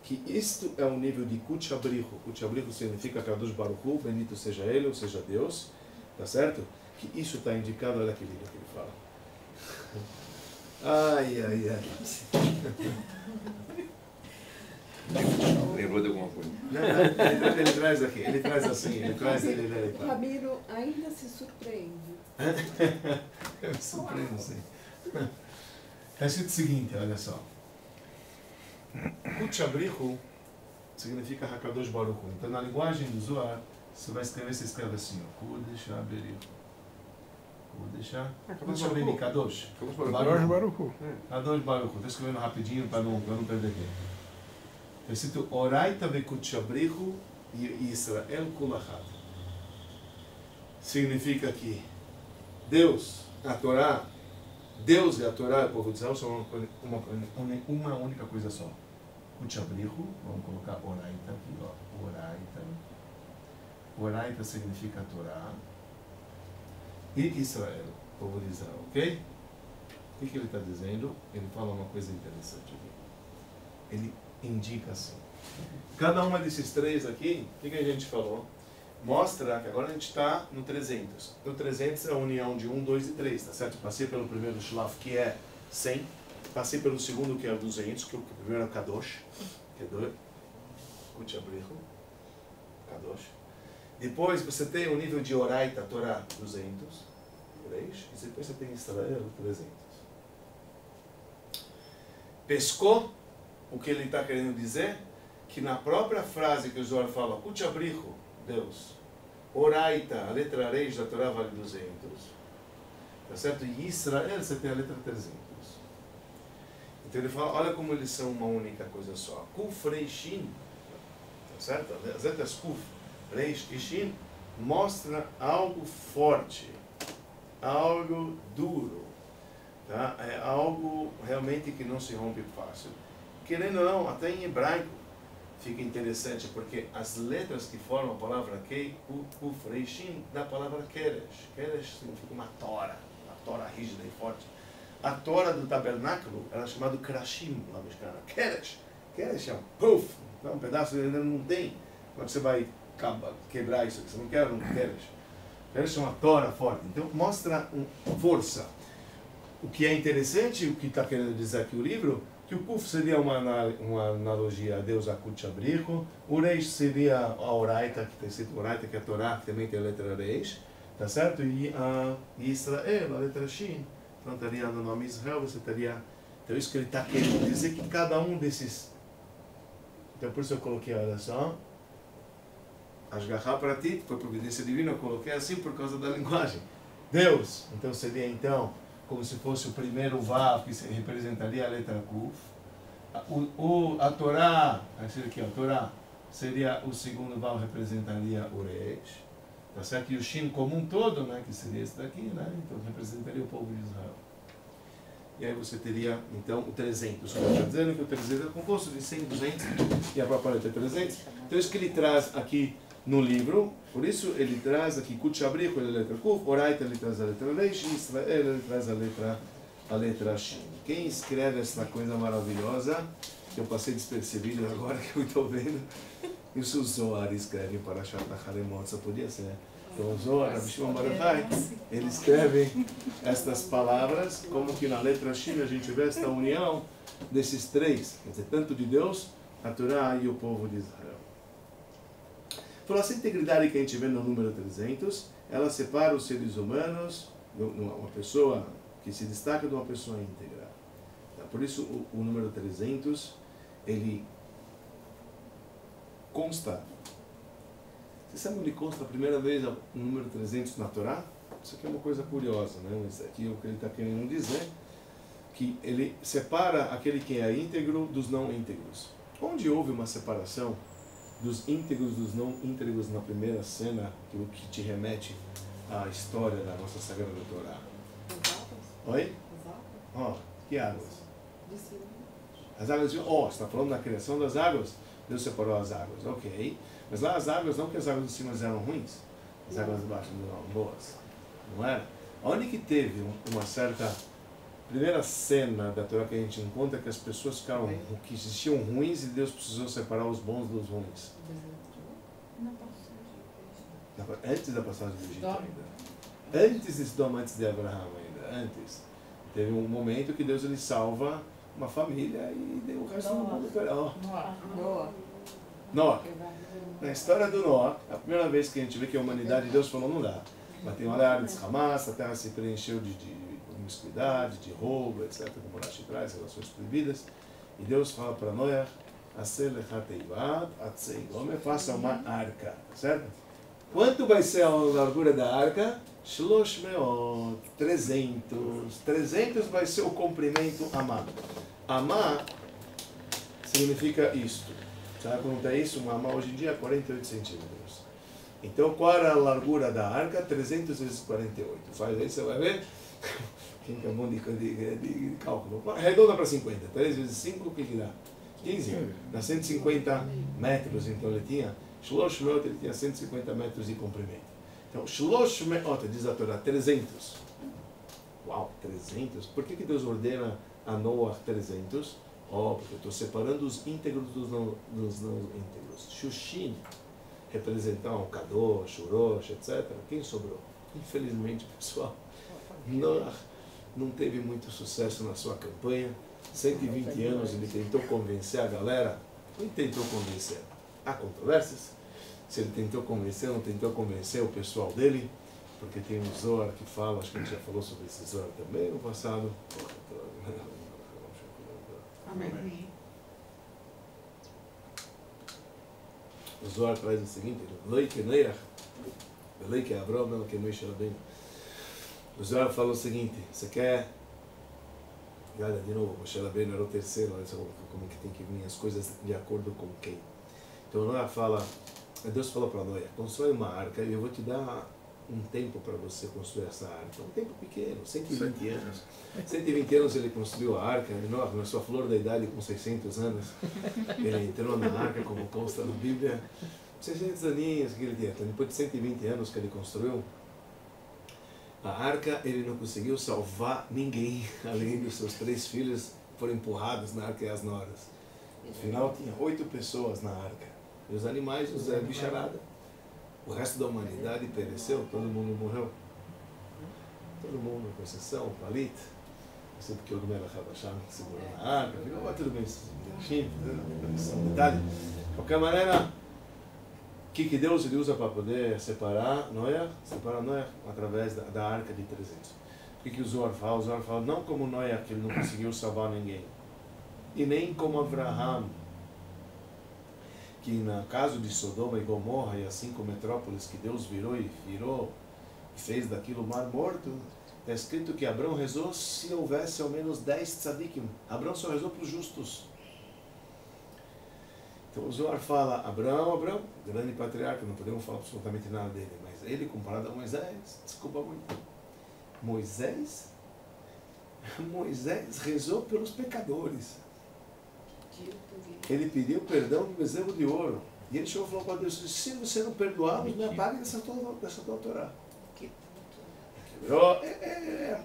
que isto é um nível de Kutchabrihu. Kutchabrihu significa Kadosh Baruch Hu, bendito seja ele, ou seja Deus, tá certo? Que isso está indicado, olha que lindo que ele fala. Ai. Lembrou de alguma coisa? Não, ele traz aqui, ele traz assim, O Ramiro ainda se surpreende. Eu me surpreendo, sim. Está escrito o seguinte, olha só. Kutchabrihu significa Hakadosh Baruch Hu. Então, na linguagem do Zohar, você vai escrever, você escreve assim, ó. Kudeshaberihu. Kudesha. Kudeshaberihu, Kadosh. Kadosh Baruch Hu. Kadosh Baruch Hu. Estou escrevendo rapidinho para não perder tempo. Está escrito Oraita vekutchabrihu e Israel kulachat. Significa que Deus, a Torá, Deus e a Torá e o povo de Israel são uma única coisa só. Kutchabrihu, vamos colocar Oraita aqui, ó. Oraita. Oraita significa Torá e Israel, o povo de Israel, ok? O que ele está dizendo? Ele fala uma coisa interessante aqui. Ele indica assim. Cada uma desses 3 aqui, o que a gente falou? Mostra que agora a gente está no 300. No 300 é a união de 1, 2 e 3, tá certo? Passei pelo primeiro Shlaf, que é 100. Passei pelo segundo, que é 200, que o primeiro é o Kadosh, que é 2. Kutchabrihu, Kadosh. Depois você tem o nível de Oraita, Torá, 200. 3. E depois você tem Israel, 300. Pescou o que ele está querendo dizer? Que na própria frase que o Zohar fala, Kutchabrihu, Deus, Oraita, a letra Reis da Torá vale 200. Tá certo? E Israel, você tem a letra 300. Então ele fala, olha como eles são uma única coisa só. Kuf, Reish, Shin, tá certo? As letras Kuf, Reish e Shin mostra algo forte, algo duro, tá? É algo realmente que não se rompe fácil. Querendo ou não, até em hebraico fica interessante, porque as letras que formam a palavra Kei, Kuf, Reishin, da palavra Keresh. Keresh significa uma tora rígida e forte. A tora do tabernáculo era chamada Krashim, lá mexicana. Keresh é um puff, então um pedaço ainda não tem. Quando você vai quebrar isso aqui, você não quebra um Keresh. Keresh é uma tora forte, então mostra força. o que é interessante, o que está querendo dizer aqui o livro, que o Kuf seria uma analogia a Deus Akut Shabricho, o Reish seria a Oraita, que está escrito Oraita, que é a Torá, que também tem a letra Reish, tá certo? E a Israel, a letra Shin, então estaria no nome Israel, você estaria... Então isso que ele está querendo dizer, que cada um desses... Então por isso eu coloquei, olha só, Ashgaha Pratit, foi providência divina, eu coloquei assim por causa da linguagem. Deus, então seria então como se fosse o primeiro Vav, que representaria a letra Kuf. A Torá, aqui, a Torá, seria o segundo Vav, representaria o Reish. Tá certo? E o Shin como um todo, né, que seria esse daqui, né, então representaria o povo de Israel. E aí você teria, então, o 300. Como está dizendo que o 300 é composto de 100, 200 e a própria letra 300. Então isso que ele traz aqui no livro, por isso ele traz aqui Kut Shabricho, ele é a letra Kuf, Oraita ele traz a letra Reish, Israel ele traz a letra Shin. Quem escreve essa coisa maravilhosa, que eu passei despercebido agora que eu estou vendo, isso o Zohar escreve para Parashat Haremot, só podia ser. Então o Zohar, Rabbi Shimon Bar Yochai, ele escreve estas palavras, como que na letra Shin a gente vê esta união desses três, quer dizer, tanto de Deus, a Torá e o povo de Israel. Então, essa integridade que a gente vê no número 300, ela separa os seres humanos, uma pessoa que se destaca de uma pessoa íntegra. Por isso, o número 300, ele consta. Você sabe onde consta a primeira vez o número 300 na Torá? Isso aqui é uma coisa curiosa, né? Isso aqui é o que ele está querendo dizer, que ele separa aquele que é íntegro dos não íntegros. Onde houve uma separação dos íntegros dos não íntegros na primeira cena, que o que te remete à história da nossa Sagrada Torá? As águas? Oi? As águas? Ó, que águas? De cima. As águas de... Ó, você está falando da criação das águas? Deus separou as águas, ok. Mas lá as águas, não que as águas de cima eram ruins, as águas de baixo não eram boas. Não era? Onde que teve uma certa... Primeira cena da Torá que a gente encontra que as pessoas ficaram, que existiam ruins e Deus precisou separar os bons dos ruins. Antes da passagem do Egito ainda. Antes de Sodoma, antes de Abraão ainda. Antes. Teve um momento que Deus ele salva uma família e deu o resto do mundo para Noa. Noa. Na história do Noa, a primeira vez que a gente vê que a humanidade, Deus falou, não dá. Bateu uma área de Hamas, a terra se preencheu de promiscuidade, de roubo, etc., como Rashi traz, relações proibidas. E Deus fala para Noé, faça uma arca, certo? Quanto vai ser a largura da arca? 300. 300 vai ser o comprimento Amá. Amá significa isto. Sabe quanto é isso? Uma Amá hoje em dia é 48 centímetros. Então, qual era a largura da arca? 300 vezes 48. Faz aí, você vai ver. Quem é bom de cálculo? Arredonda para 50. 3 vezes 5, o que dá? 15. Dá 150 metros. Então ele tinha, ele tinha 150 metros de comprimento. Então, Shlosh Meot, diz a Torá, 300. Uau, 300? Por que Deus ordena a Noah 300? Porque eu estou separando os íntegros dos não íntegros. Shushin, representar o Kadosh, Urosh, etc. Quem sobrou? Infelizmente, pessoal, Noah não teve muito sucesso na sua campanha. 120 anos ele tentou convencer a galera. Quem tentou convencer? Há controvérsias. Se ele tentou convencer ou não tentou convencer o pessoal dele, porque tem um Zohar que fala, acho que a gente já falou sobre esse Zohar também no passado. Amém. O Zohar traz o seguinte, o Zohar fala o seguinte, você quer... Olha, de novo, Moshe Rabbeinu era o terceiro, olha só como que tem que vir as coisas de acordo com quem. Então Noé fala, Deus falou para Noé, constrói uma arca e eu vou te dar um tempo para você construir essa arca. Um tempo pequeno, 120 anos. 120 anos ele construiu a arca, Noé, na sua flor da idade, com 600 anos, ele entrou na arca, como consta na Bíblia, 600 aninhos que ele tinha. Então, depois de 120 anos que ele construiu, a arca, ele não conseguiu salvar ninguém, além dos seus 3 filhos, foram empurrados na arca e as noras. No final, tinha 8 pessoas na arca. E os animais, os bicharada. O resto da humanidade pereceu, todo mundo morreu. Todo mundo, com exceção, Palit. sempre que o Gomera Rabacham segura na arca, tudo bem, são detalhes. De qualquer maneira, o que Deus ele usa para poder separar Noé através da arca de 300. O que o Zohar fala? O Zohar fala não como Noé, que ele não conseguiu salvar ninguém, e nem como Abraham, que no caso de Sodoma e Gomorra e as 5 metrópoles que Deus virou e fez daquilo o mar morto, está escrito que Abrão rezou se houvesse ao menos 10 tzadikim. Abrão só rezou para os justos. Então o Zohar fala, Abrão, grande patriarca, não podemos falar absolutamente nada dele, mas ele comparado a Moisés, desculpa muito. Moisés rezou pelos pecadores. Ele pediu perdão do bezerro de ouro. E ele chegou e falou para Deus, se você não perdoar, me apague dessa tua Torá.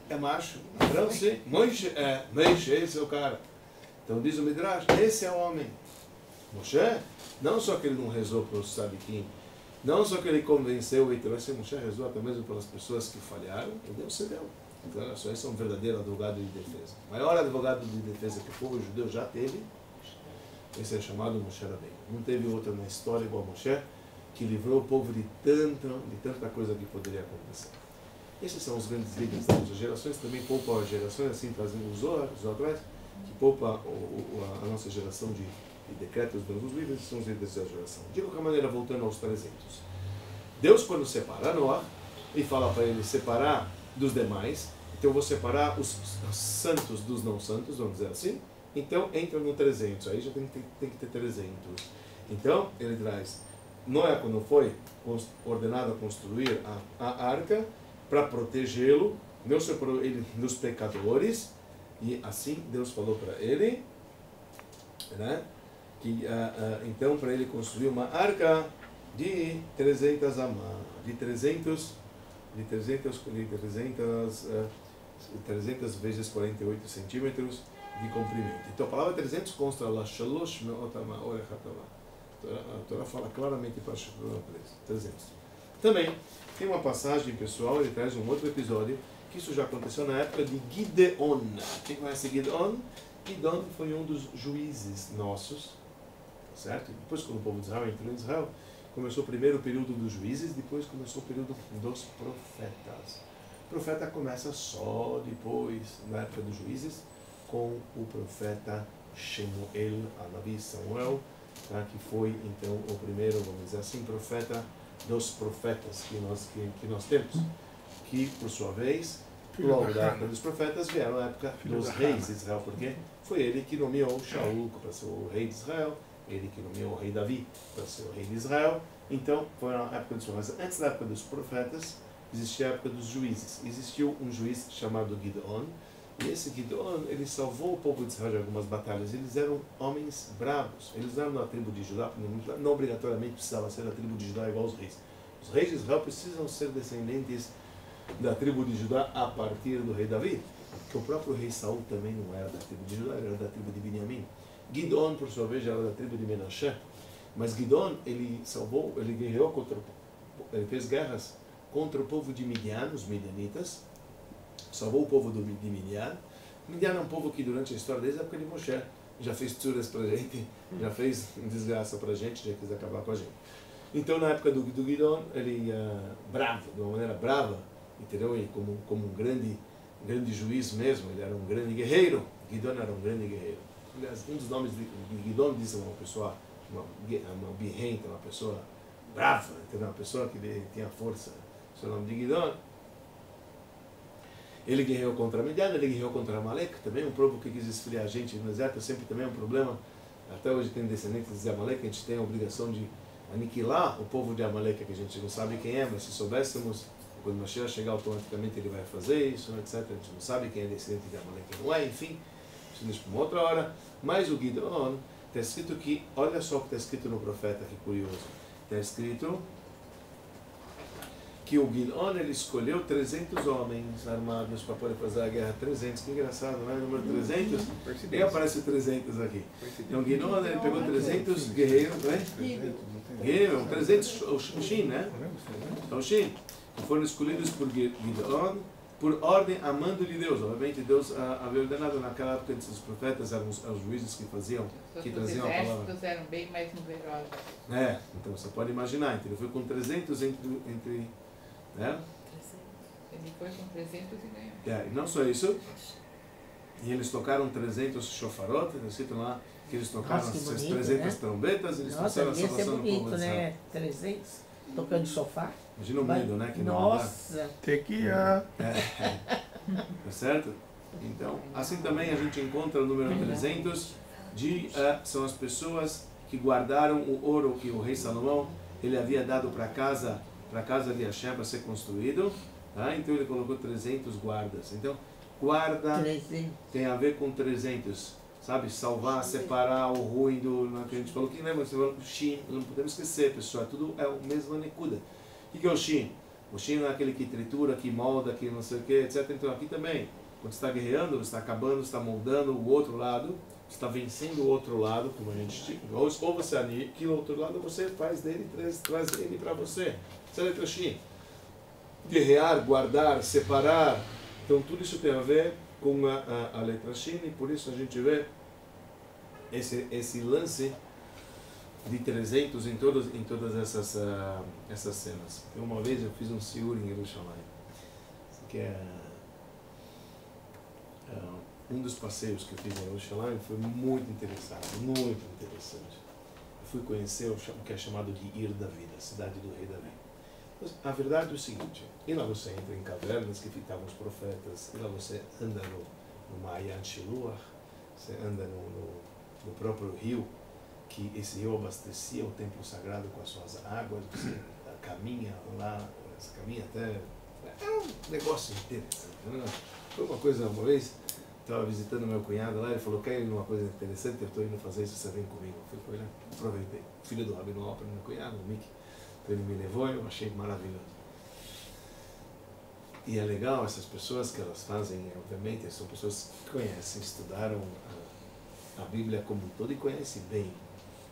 É macho. Abrão sim. Moshe, esse é o cara. Então diz o Midrash, esse é o homem. Moshe, não só que ele não rezou pelos sadiquim, não só que ele convenceu o Eitor, Moshe rezou até mesmo pelas pessoas que falharam, e Deus cedeu. Então, isso é um verdadeiro advogado de defesa. O maior advogado de defesa que o povo judeu já teve, esse é chamado Moshe Rabbeinu. Não teve outro na história igual Moshe, que livrou o povo de tanta coisa que poderia acontecer. Esses são os grandes líderes das nossas gerações, também poupa as gerações, assim trazendo os atrás, que poupa a nossa geração de decretos dos líderes, são os líderes da geração. De qualquer maneira, voltando aos 300. Deus, quando separa Noé, e fala para ele separar dos demais, então eu vou separar os santos dos não santos, vamos dizer assim, então entra no 300, aí já tem que ter 300. Então, ele traz, Noé, quando foi ordenado a construir a arca, para protegê-lo, não separou ele dos pecadores, e assim Deus falou para ele, né, que então para ele construir uma arca de 300 vezes 48 centímetros de comprimento. Então a palavra 300 consta lá, shalosh me'ot ama orech hatava. A Torá fala claramente para 300. Também tem uma passagem, pessoal, ele traz um outro episódio, que isso já aconteceu na época de Gideon. Quem conhece Gideon? Gideon foi um dos juízes nossos, certo? Depois, quando o povo de Israel entrou em Israel, começou primeiro o período dos juízes, depois começou o período dos profetas. O profeta começa só depois, na época dos juízes, com o profeta Shemuel, a Nabi Samuel, tá? Que foi então o primeiro, vamos dizer assim, profeta dos profetas que nós temos, que por sua vez, logo da época dos profetas, vieram a época dos reis de Israel, porque foi ele que nomeou Shaul para ser o rei de Israel, ele que nomeou o rei Davi para ser o rei de Israel. Então foi a época dos profetas. Antes da época dos profetas existia a época dos juízes. Existiu um juiz chamado Gideon, e esse Gideon, ele salvou o povo de Israel de algumas batalhas. Eles eram homens bravos, eles eram da tribo de Judá, não obrigatoriamente precisava ser da tribo de Judá igual os reis. Os reis de Israel precisam ser descendentes da tribo de Judá a partir do rei Davi, que o próprio rei Saul também não era da tribo de Judá, ele era da tribo de Benjamim. Gideon, por sua vez, era da tribo de Menashe, mas Gideon, ele guerreou ele fez guerras contra o povo de Midian, os midianitas, salvou o povo de Midian. Midian é um povo que durante a história desde a época de Moshe já fez tsuras pra gente, já fez desgraça pra gente, já quis acabar com a gente. Então na época do Gideon, ele bravo, de uma maneira brava, entendeu? E como um grande juiz mesmo, ele era um grande guerreiro. Gideon era um grande guerreiro. Aliás, um dos nomes de Gideon diz uma pessoa, uma birrenta, uma pessoa brava, entendeu? Uma pessoa que tinha força. Esse é o nome de Gideon. Ele guerreou contra Midian, ele guerreou contra Amalek, também um povo que quis esfriar a gente no deserto, sempre também é um problema. Até hoje tem descendentes de Amalek, a gente tem a obrigação de aniquilar o povo de Amalek, que a gente não sabe quem é, mas se soubéssemos, quando Mashiach chegar automaticamente ele vai fazer isso, etc. A gente não sabe quem é descendente de Amalek, quem não é, enfim, isso deixa para uma outra hora. Mas o Gideon, está escrito que, olha só o que está escrito no profeta, que curioso, está escrito que o Gideon, ele escolheu 300 homens armados para poder fazer a guerra. 300, que engraçado, não é? O número 300, e aparece 300 aqui. Então o Gideon, ele pegou 300 guerreiros, não é? Guerreiros, 300, o Shin, né? Então o Shin, que foram escolhidos por Gideon por ordem, amando-lhe Deus. Obviamente Deus havia ordenado naquela época dos profetas, eram os juízes que faziam, que traziam a palavra. Os exércitos eram bem mais numerosos. Então você pode imaginar, então ele foi com 300 entre né? Ele foi com 300 e ganhou. E não só isso, e eles tocaram 300 shofarot, escrito lá que eles tocaram Nossa, que essas bonito, 300 né? trombetas, eles Nossa, trouxeram a devia ser salvação do povo bonito, de Israel. né? 300 tocando sofá. Imagina o medo, né? Que não dá. Nossa! Tequia. Tá certo? Então, assim também a gente encontra o número 300 são as pessoas que guardaram o ouro que o rei Salomão ele havia dado para a casa de Hashem para ser construído. Tá? Então ele colocou 300 guardas. Então, guarda 300. tem a ver com 300. Sabe? Salvar, separar o ruim do... Que a gente falou que lembra, você falou, o Shin, não podemos esquecer, pessoal, tudo é o mesmo Nekuda. O que é o Shin? O Shin é aquele que tritura, que molda, que não sei o que, etc. Então aqui também, quando você está guerreando, você está acabando, você está moldando o outro lado, você está vencendo o outro lado, como a gente ou você aniquila o outro lado, ou você faz dele, traz ele para você. Essa é a letra Shin. Guerrear, guardar, separar. Então tudo isso tem a ver com a letra Shin, e por isso a gente vê esse lance de 300 em todas essas cenas. Uma vez eu fiz um siur em Jerusalém, que um dos passeios que eu fiz em Jerusalém foi muito interessante. Eu fui conhecer o que é chamado de Ir David, a cidade do rei Davi. A verdade é o seguinte, e lá você entra em cavernas que ficavam os profetas, e lá você anda no Maayan Shiluach, você anda no próprio rio, que esse rio abastecia o templo sagrado com as suas águas, você caminha lá, você caminha até... É um negócio interessante, né? Foi uma coisa, uma vez, estava visitando meu cunhado lá, ele falou, quer ir numa coisa interessante, eu estou indo fazer isso, você vem comigo. Eu falei, aproveitei. Filho do Rabino Alper, meu cunhado, o Mickey. Então ele me levou e eu achei maravilhoso. E é legal essas pessoas que elas fazem, obviamente, são pessoas que conhecem, estudaram a Bíblia como um todo e conhecem bem.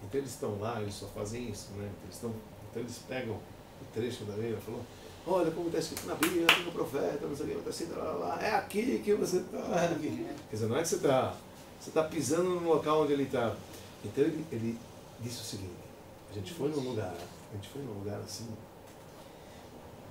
Então eles estão lá, eles só fazem isso, né? Então eles pegam o trecho da Bíblia e falam, olha como está escrito na Bíblia, tem um profeta, não sei o que, está escrito lá, é aqui que você está. Quer dizer, não é que você está pisando no local onde ele está. Então ele disse o seguinte, a gente foi num lugar assim,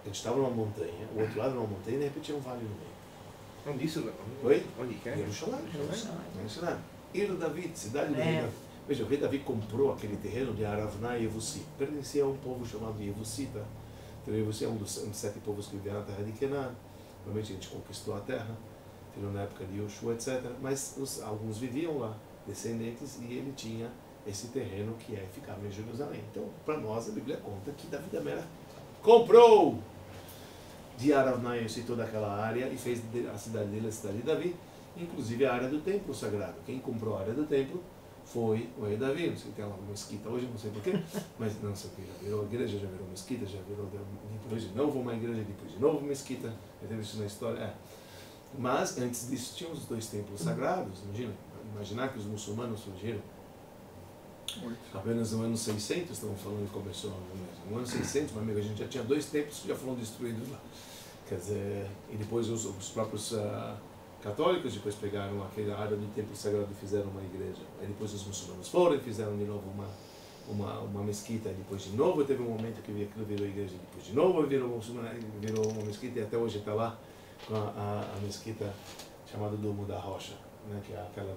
a gente estava numa montanha, o outro lado de uma montanha e de repente tinha um vale no meio. Onde isso? Oi? Onde que é? Jerusalém. Ir David, cidade do rei Davi. Veja, o rei Davi comprou aquele terreno de Aravná e Yevusi. Pertencia a um povo chamado Yevusi, tá? Então Yevusi é um dos 7 povos que viveram na terra de Canaã. Realmente a gente conquistou a terra, na época de Yoshua, etc. Mas alguns viviam lá, descendentes, e ele tinha esse terreno que ficava em Jerusalém. Então, para nós, a Bíblia conta que Davi da Mera comprou de Aravná e toda aquela área e fez a cidade dele a cidade de Davi, inclusive a área do templo sagrado. Quem comprou a área do templo foi o rei Davi. Não sei se tem lá uma mesquita hoje, não sei porquê, mas não sei o que, já virou igreja, já virou mesquita, já virou depois de novo uma igreja, depois de novo mesquita, já teve isso na história. Mas antes disso tinham os 2 templos sagrados. Imaginar que os muçulmanos surgiram apenas no ano 600, estamos falando que começou no ano 600, meu amigo, a gente já tinha 2 templos que já foram destruídos lá. Quer dizer, e depois os próprios católicos depois pegaram aquela área do templo sagrado e fizeram uma igreja. Aí depois os muçulmanos foram e fizeram de novo uma mesquita. E depois de novo teve um momento que aquilo virou igreja. Depois de novo virou uma mesquita e até hoje está lá com a mesquita chamada Domo da Rocha, né, que é aquela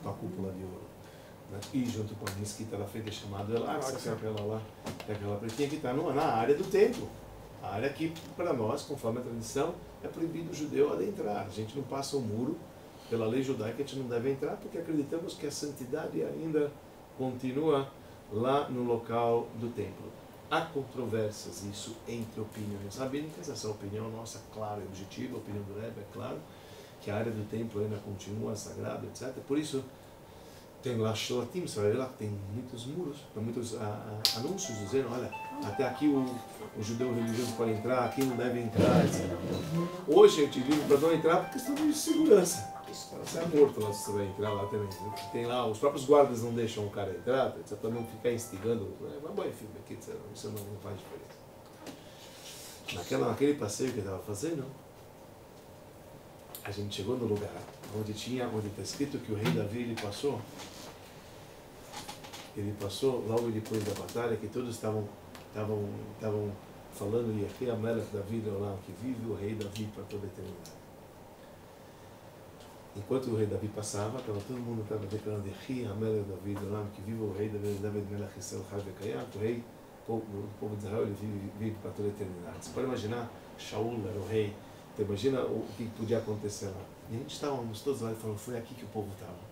com a cúpula de ouro. Né? E junto com a mesquita ela feita chamada El-Aqsa, que é aquela pretinha que está na área do templo. A área que, para nós, conforme a tradição, é proibido o judeu adentrar. A gente não passa o muro, pela lei judaica a gente não deve entrar, porque acreditamos que a santidade ainda continua lá no local do templo. Há controvérsias, isso, entre opiniões rabínicas. Essa opinião nossa, clara e objetiva, a opinião do Rebbe, é claro, que a área do templo ainda continua sagrada, etc. Por isso, tem lá Shalatim, você vai ver lá que tem muitos muros, muitos anúncios dizendo, olha, até aqui o judeu religioso pode entrar, aqui não deve entrar, etc. Hoje a gente vive para não entrar por questão de segurança. Você é morto lá se você vai entrar lá também. Tem lá, os próprios guardas não deixam o cara entrar, etc. Para não ficar instigando. Mas bom, enfim, aqui, isso não faz diferença. Naquele passeio que eu estava fazendo, a gente chegou no lugar onde está escrito que o rei Davi ele passou logo depois da batalha, que todos estavam falando de aqui a Melech Davi lá, que vive o rei Davi para toda a eternidade. Enquanto o rei Davi passava, todo mundo estava declarando de Ri Amelech Davi lá, que vive o rei David Melech Israel Chai Vekayam, que o rei, o povo de Israel, ele vive para toda a eternidade. Você pode imaginar, Shaul era o rei, então imagina o que podia acontecer lá. E a gente estávamos todos lá e falando, foi aqui que o povo estava.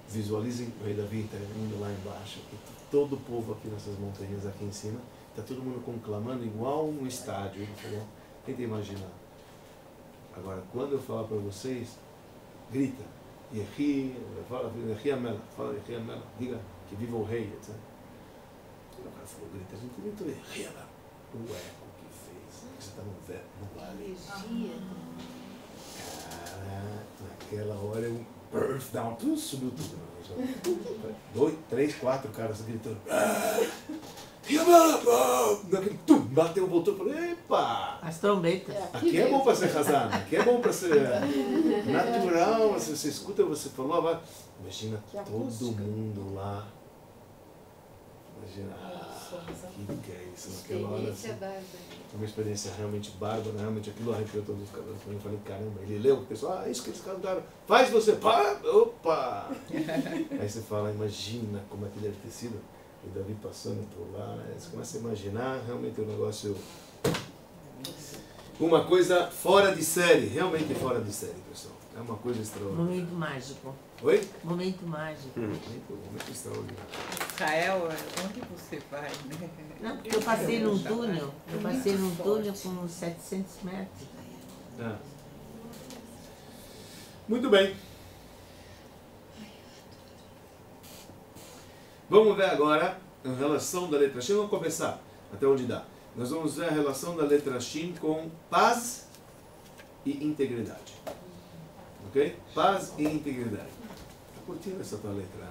Visualizem o rei Davi indo lá embaixo, e todo o povo aqui nessas montanhas aqui em cima, está todo mundo conclamando igual um estádio. Ele falou, tenta imaginar. Agora, quando eu falar para vocês, grita, Yehi, fala Yehi Amelech, diga que viva o rei, etc. O cara falou, grita, a gente gritou Yehi Amelech. O eco que fez, você está no vale. Cara, naquela hora eu Earth Down, tudo subiu tudo. 2, 3, 4 caras gritando. Bateu, voltou e falou, epa! As trombetas. Aqui é bom para ser razão, aqui é bom para ser natural, você escuta, você falou, vai. Imagina todo mundo lá. Imagina, que é isso, naquela hora. Assim, uma experiência realmente bárbara, realmente aquilo arrepiou todos os cabelos. Eu falei, caramba, ele leu, o pessoal, isso que eles cantaram, faz você, pá, opa! Aí você fala, imagina como é que deve ter sido. O Davi passando por lá, você começa a imaginar realmente um negócio, uma coisa fora de série, realmente fora de série, pessoal. É uma coisa extraordinária. Momento mágico. Oi? Momento mágico. Momento extraordinário. Israel, onde você vai, né? Não, porque eu passei num túnel, com 700 metros. Ah. Muito bem. Vamos ver agora a relação da letra Shin. Vamos começar até onde dá. Nós vamos ver a relação da letra Shin com paz e integridade. Ok? Paz e integridade. Está curtindo essa tua letra, né?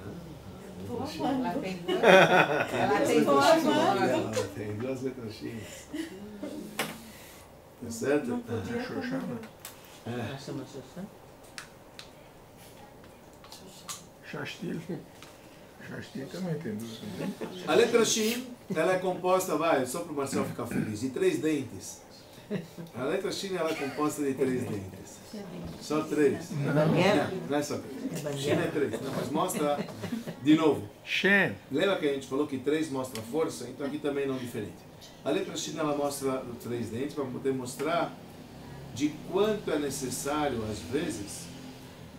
Ela tem duas. Ela tem duas letras Shin. Tá certo? Nós somos Xoxã? Shastil. Shastil também tem duas. A letra Shin, ela é composta, só para o Marcelo ficar feliz, de 3 dentes. A letra Shin, ela é composta de 3 dentes. Só 3. Não é só 3. Shin é 3. Não, mas mostra de novo. Shen. Lembra que a gente falou que 3 mostra força? Então aqui também não é diferente. A letra Shin, ela mostra 3 dentes para poder mostrar de quanto é necessário, às vezes,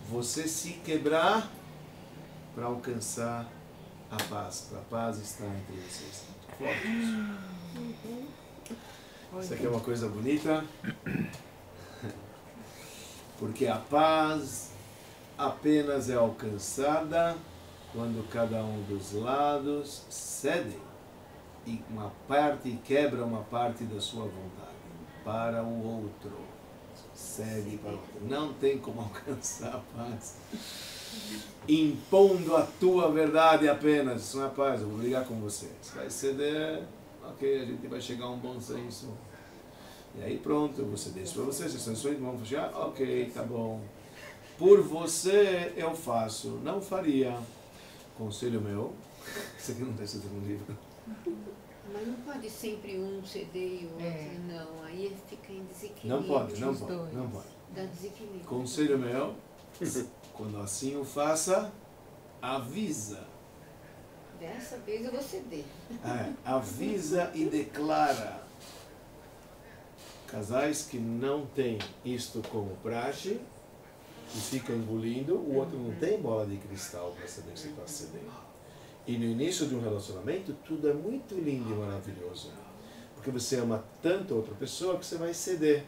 você se quebrar para alcançar a paz. Para a paz estar entre vocês. Forte isso. Isso aqui é uma coisa bonita. Porque a paz apenas é alcançada quando cada um dos lados cede e uma parte quebra uma parte da sua vontade para o outro. Cede para o outro. Não tem como alcançar a paz impondo a tua verdade apenas. Isso não é paz, eu vou brigar com você. Você vai ceder, ok, a gente vai chegar a um bom senso. E aí pronto, eu vou ceder isso para você, se sanções vão fechar, ok, tá bom. Por você eu faço, não faria. Conselho meu, isso aqui não está escrito no livro. Mas não pode sempre um ceder e o outro não, aí fica em desequilíbrio. Não pode. Dá desequilíbrio. Conselho meu, quando assim o faça, avisa. Dessa vez eu vou ceder. Avisa e declara. Casais que não têm isto como praxe e fica engolindo, o outro não tem bola de cristal para saber se está cedendo. E no início de um relacionamento, tudo é muito lindo e maravilhoso. Porque você ama tanto a outra pessoa que você vai ceder.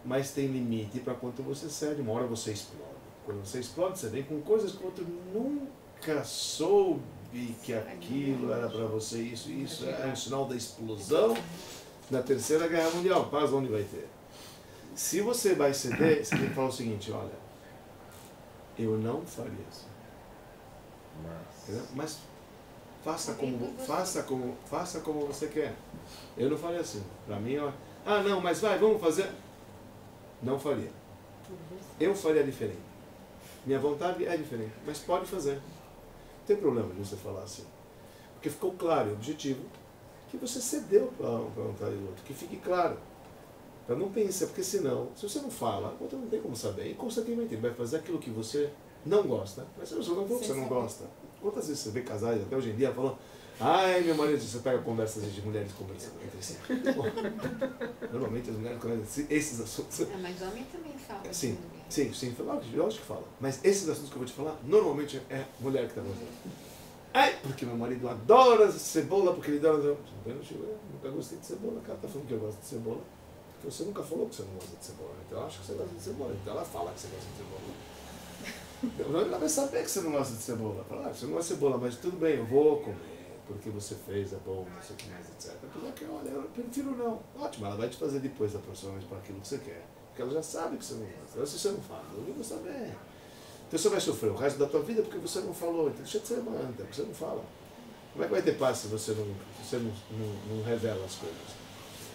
Mas tem limite para quanto você cede. Uma hora você explode. Quando você explode, você vem com coisas que o outro nunca soube que aquilo era para você. Isso é um sinal da explosão da Terceira Guerra Mundial. Paz onde vai ter? Se você vai ceder, você tem que falar o seguinte, olha, eu não faria isso. Mas faça como você quer. Eu não faria assim. Para mim, não, mas vamos fazer. Não faria. Eu faria diferente. Minha vontade é diferente, mas pode fazer. Não tem problema de você falar assim. Porque ficou claro, o objetivo, que você cedeu para a vontade do outro. Que fique claro. Para não pensar, porque senão, se você não fala, o outro não tem como saber. E constantemente ele vai fazer aquilo que você não gosta. Mas você não falou que você não gosta. Quantas vezes você vê casais, até hoje em dia, falando: ai, meu marido, você pega conversas de mulheres conversando entre si. Normalmente as mulheres conversam esses assuntos. Mas homem também fala. Sim, lógico que fala. Mas esses assuntos que eu vou te falar, normalmente é mulher que está fazendo. Ai, porque meu marido adora cebola, porque ele adora... Eu nunca gostei de cebola, cara está falando que eu gosto de cebola. Você nunca falou que você não gosta de cebola, então eu acho que você gosta de cebola. Então ela fala que você gosta de cebola. Ela vai saber que você não gosta de cebola. Fala: você não gosta de cebola, mas tudo bem, eu vou comer, porque você fez, é bom, não sei o que mais, etc. Porque, olha, eu prefiro não. Ótimo, ela vai te fazer depois aproximadamente para aquilo que você quer. Porque ela já sabe que você não gosta. Se você não fala, eu vou saber. Então você vai sofrer o resto da tua vida porque você não falou. Então deixa de ser manda, porque você não fala. Como é que vai ter paz se você não revela as coisas?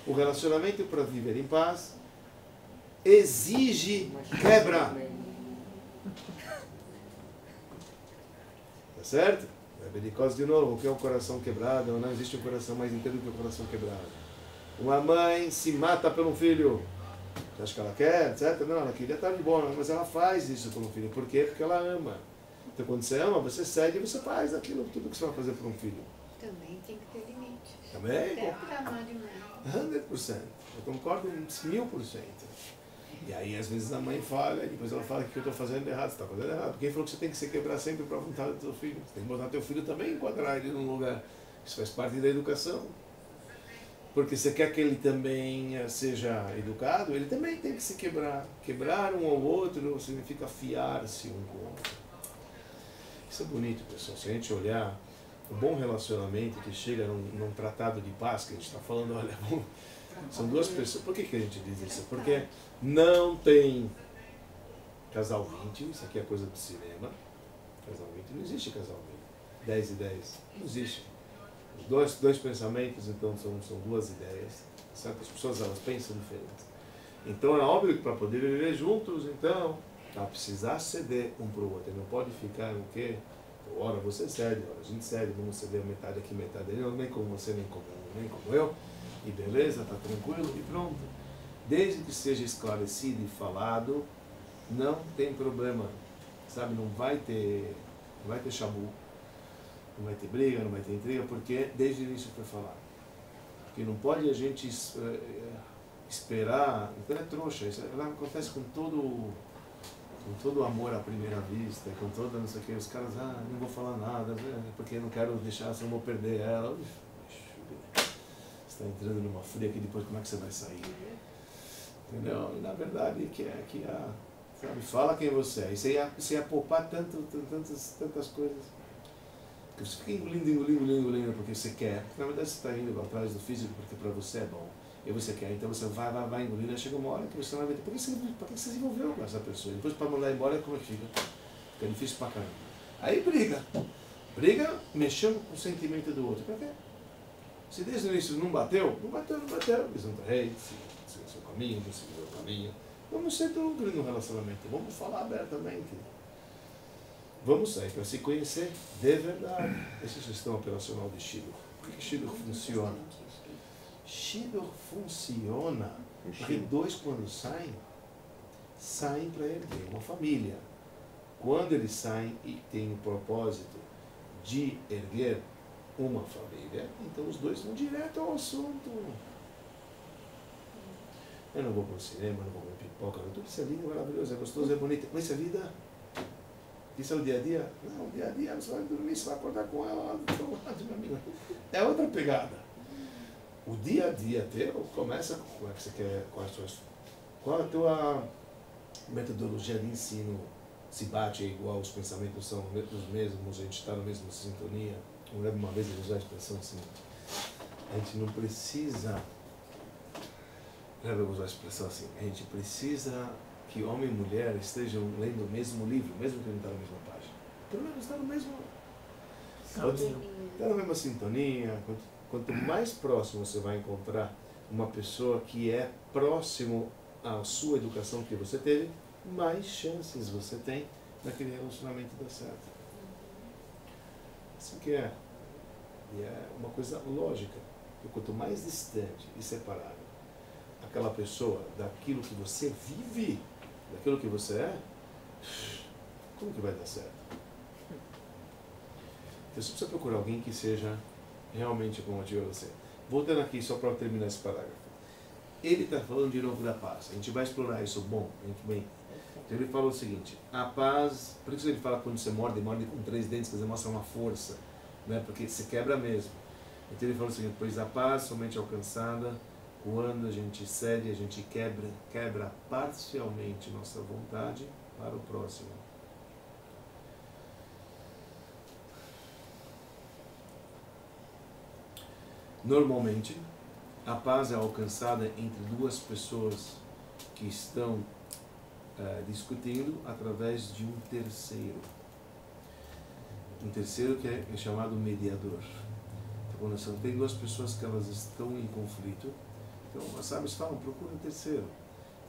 O relacionamento para viver em paz exige quebra. Tá certo? Belicosa de novo, o que é um coração quebrado? Não existe um coração mais inteiro do que um coração quebrado. Uma mãe se mata pelo filho. Você acha que ela quer, etc? Não, ela queria estar de boa, mas ela faz isso pelo filho. Por quê? Porque ela ama. Então quando você ama, você cede e você faz aquilo, tudo que você vai fazer por um filho. Também tem que ter limite. Também? Até para amar demais. 100%. Eu concordo 1000%. E aí às vezes a mãe falha, e depois ela fala que eu estou fazendo errado. Você está fazendo errado. Quem falou que você tem que se quebrar sempre para a vontade do teu filho? Você tem que botar teu filho também, enquadrar ele num lugar. Isso faz parte da educação. Porque você quer que ele também seja educado, ele também tem que se quebrar. Quebrar um ao outro significa afiar-se um com o outro. Isso é bonito, pessoal. Se a gente olhar um bom relacionamento que chega num tratado de paz, que a gente está falando, olha, são duas pessoas. Por que a gente diz isso? Porque não tem casal 20, isso aqui é coisa do cinema. Casal 20, não existe casal 20. 10 e 10, não existe. Dois pensamentos, então, são duas ideias. Certas pessoas, elas pensam diferente. Então, é óbvio que para poder viver juntos, então, vai precisar ceder um para o outro. Ele não pode ficar o quê? Hora você cede, hora a gente cede, vamos ceder metade aqui, metade ali, nem como você, nem como eu. E beleza, tá tranquilo e pronto. Desde que seja esclarecido e falado, não tem problema. Sabe, não vai ter chabu. Não vai ter briga, não vai ter intriga, porque desde o início foi falado. Porque não pode a gente esperar, então é trouxa, isso acontece com todo amor à primeira vista, com toda não sei o que, os caras, não vou falar nada, porque eu não quero deixar, senão vou perder ela. Você está entrando numa fria que depois como é que você vai sair? Entendeu? E na verdade, sabe, fala quem você é. E você ia poupar tantas coisas. Você fica engolindo, porque você quer. Na verdade, você está indo atrás do físico porque para você é bom. E você quer. Então você vai engolindo. Aí chega uma hora que você não vai ver. Por que você se envolveu com essa pessoa? Depois, para mandar embora, como é que fica? Fica difícil pra caramba. Aí briga. Briga mexendo com o sentimento do outro. Por quê? Se desde o início não bateu. Eles não estão seguiu o seu caminho, não seguiu o caminho. Vamos ser dúvidos no relacionamento. Vamos falar abertamente. Vamos sair para se conhecer de verdade. Esse é o sistema operacional de Shidduch. Por que Shidduch funciona? Shidduch funciona porque dois, quando saem para erguer uma família. Quando eles saem e têm o propósito de erguer uma família, então os dois vão direto ao assunto. Eu não vou para o cinema, não vou comer pipoca, tudo isso é lindo, é maravilhoso, é gostoso, é bonito. Mas isso é vida? Isso é o dia a dia? Não, o dia a dia você vai dormir, você vai acordar com ela lá do teu lado, meu amigo. É outra pegada. O dia a dia teu começa com como é que você quer, qual a tua metodologia de ensino, se bate igual, os pensamentos são os mesmos, a gente está na mesma sintonia. Eu lembro uma vez ele usou a expressão assim, a gente não precisa, eu usou a expressão assim, a gente precisa que homem e mulher estejam lendo o mesmo livro, mesmo que não está na mesma página. Pelo menos está no mesmo... Está na mesma sintonia. Quanto mais próximo você vai encontrar uma pessoa que é próximo à sua educação que você teve, mais chances você tem daquele relacionamento dar certo. Assim que é. E é uma coisa lógica. Porque quanto mais distante e separado aquela pessoa daquilo que você vive, daquilo que você é, como que vai dar certo? Então você precisa procurar alguém que seja realmente compatível a você. Voltando aqui só para terminar esse parágrafo. Ele está falando de novo da paz. A gente vai explorar isso muito bem. Então ele fala o seguinte, a paz, por isso ele fala quando você morde com 3 dentes, quer dizer, mostra uma força, né? Porque se quebra mesmo. Então ele fala o seguinte, pois a paz somente alcançada quando a gente cede, a gente quebra parcialmente nossa vontade para o próximo. Normalmente, a paz é alcançada entre 2 pessoas que estão discutindo através de um terceiro. Um terceiro que é chamado mediador. Então, quando você tem 2 pessoas que elas estão em conflito, então os sábios falam, procura um terceiro.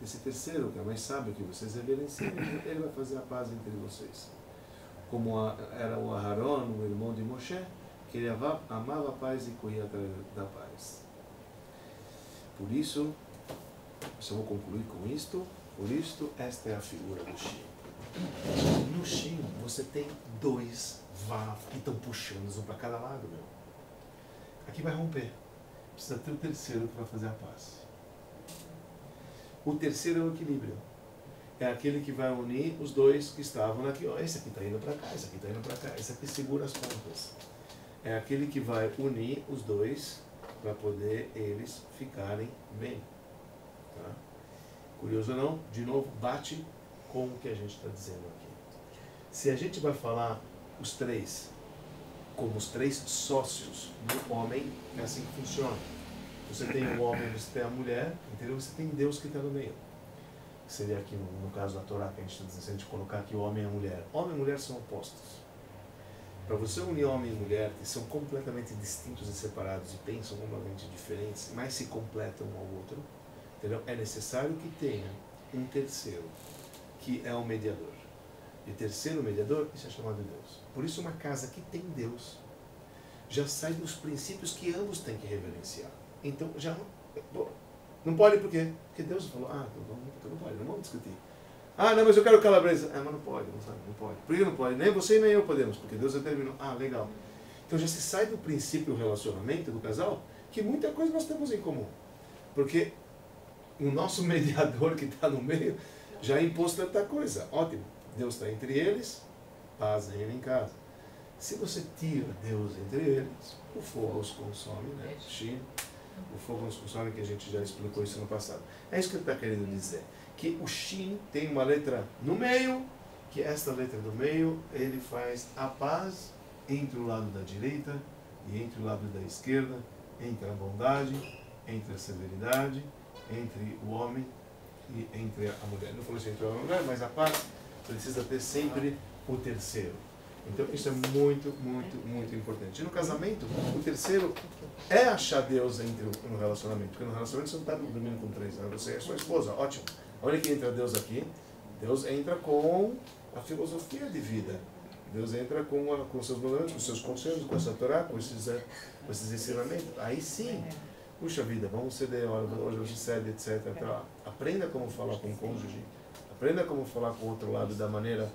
Esse terceiro, que é mais sábio que vocês reverenciam, ele vai fazer a paz entre vocês. Como era o Aharon, o irmão de Moshe, que ele amava a paz e corria atrás da paz. Por isso, eu vou concluir com isto. Por isto, esta é a figura do Shin. No Shin, você tem 2 Vav que estão puxando um para cada lado, meu. Aqui vai romper. Precisa ter o terceiro que vai fazer a paz. O terceiro é o equilíbrio. É aquele que vai unir os 2 que estavam aqui. Ó, esse aqui está indo para cá, esse aqui está indo para cá. Esse aqui segura as pontas. É aquele que vai unir os 2 para poder eles ficarem bem. Tá? Curioso ou não, de novo, bate com o que a gente está dizendo aqui. Se a gente vai falar os 3 como os 3 sócios do homem, é assim que funciona. Você tem o homem, você tem a mulher, entendeu? Você tem Deus que está no meio. Seria aqui no caso da Torá, que a gente está dizendo, se a gente colocar aqui homem e mulher. Homem e mulher são opostos. Para você unir homem e mulher, que são completamente distintos e separados e pensam completamente diferentes, mas se completam um ao outro, entendeu? É necessário que tenha um terceiro, que é o mediador. E terceiro mediador, isso é chamado de Deus. Por isso uma casa que tem Deus já sai dos princípios que ambos têm que reverenciar. Então já não pode por quê? Porque Deus falou, não pode, não vamos discutir. Ah, não, mas eu quero calabresa. Ah, mas não pode, não pode. Por que não pode? Nem você nem eu podemos, porque Deus determinou. Ah, legal. Então já se sai do princípio relacionamento do casal, que muita coisa nós temos em comum. Porque o nosso mediador que está no meio já impôs tanta coisa. Ótimo. Deus está entre eles, paz reina em casa. Se você tira Deus entre eles, o fogo os consome, né? O fogo nos consome, que a gente já explicou isso no passado. É isso que ele está querendo dizer. Que o Shin tem uma letra no meio, que esta letra do meio, ele faz a paz entre o lado da direita e entre o lado da esquerda, entre a bondade, entre a severidade, entre o homem e entre a mulher. Não falei assim entre o homem e a mulher, mas a paz precisa ter sempre o terceiro. Então isso é muito, muito, muito importante. E no casamento, o terceiro é achar Deus no relacionamento. Porque no relacionamento você não está dormindo com 3, né? Você é sua esposa, ótimo. Olha que entra Deus aqui. Deus entra com a filosofia de vida. Deus entra com seus mandamentos, com seus conselhos, com essa Torá, com esses ensinamentos. Aí sim, puxa vida, vamos ceder, hoje você cede, etc. Aprenda como falar com o cônjuge. Aprenda como falar com o outro lado da maneira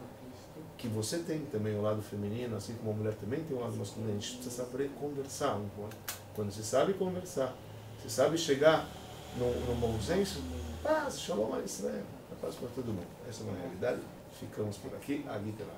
que você tem também o lado feminino, assim como a mulher também tem o lado masculino. A gente precisa saber conversar um com o outro. Quando você sabe conversar, você sabe chegar num bom senso, paz, shalom a Israel, a paz para todo mundo. Essa é uma realidade. Ficamos por aqui. A Gita lá.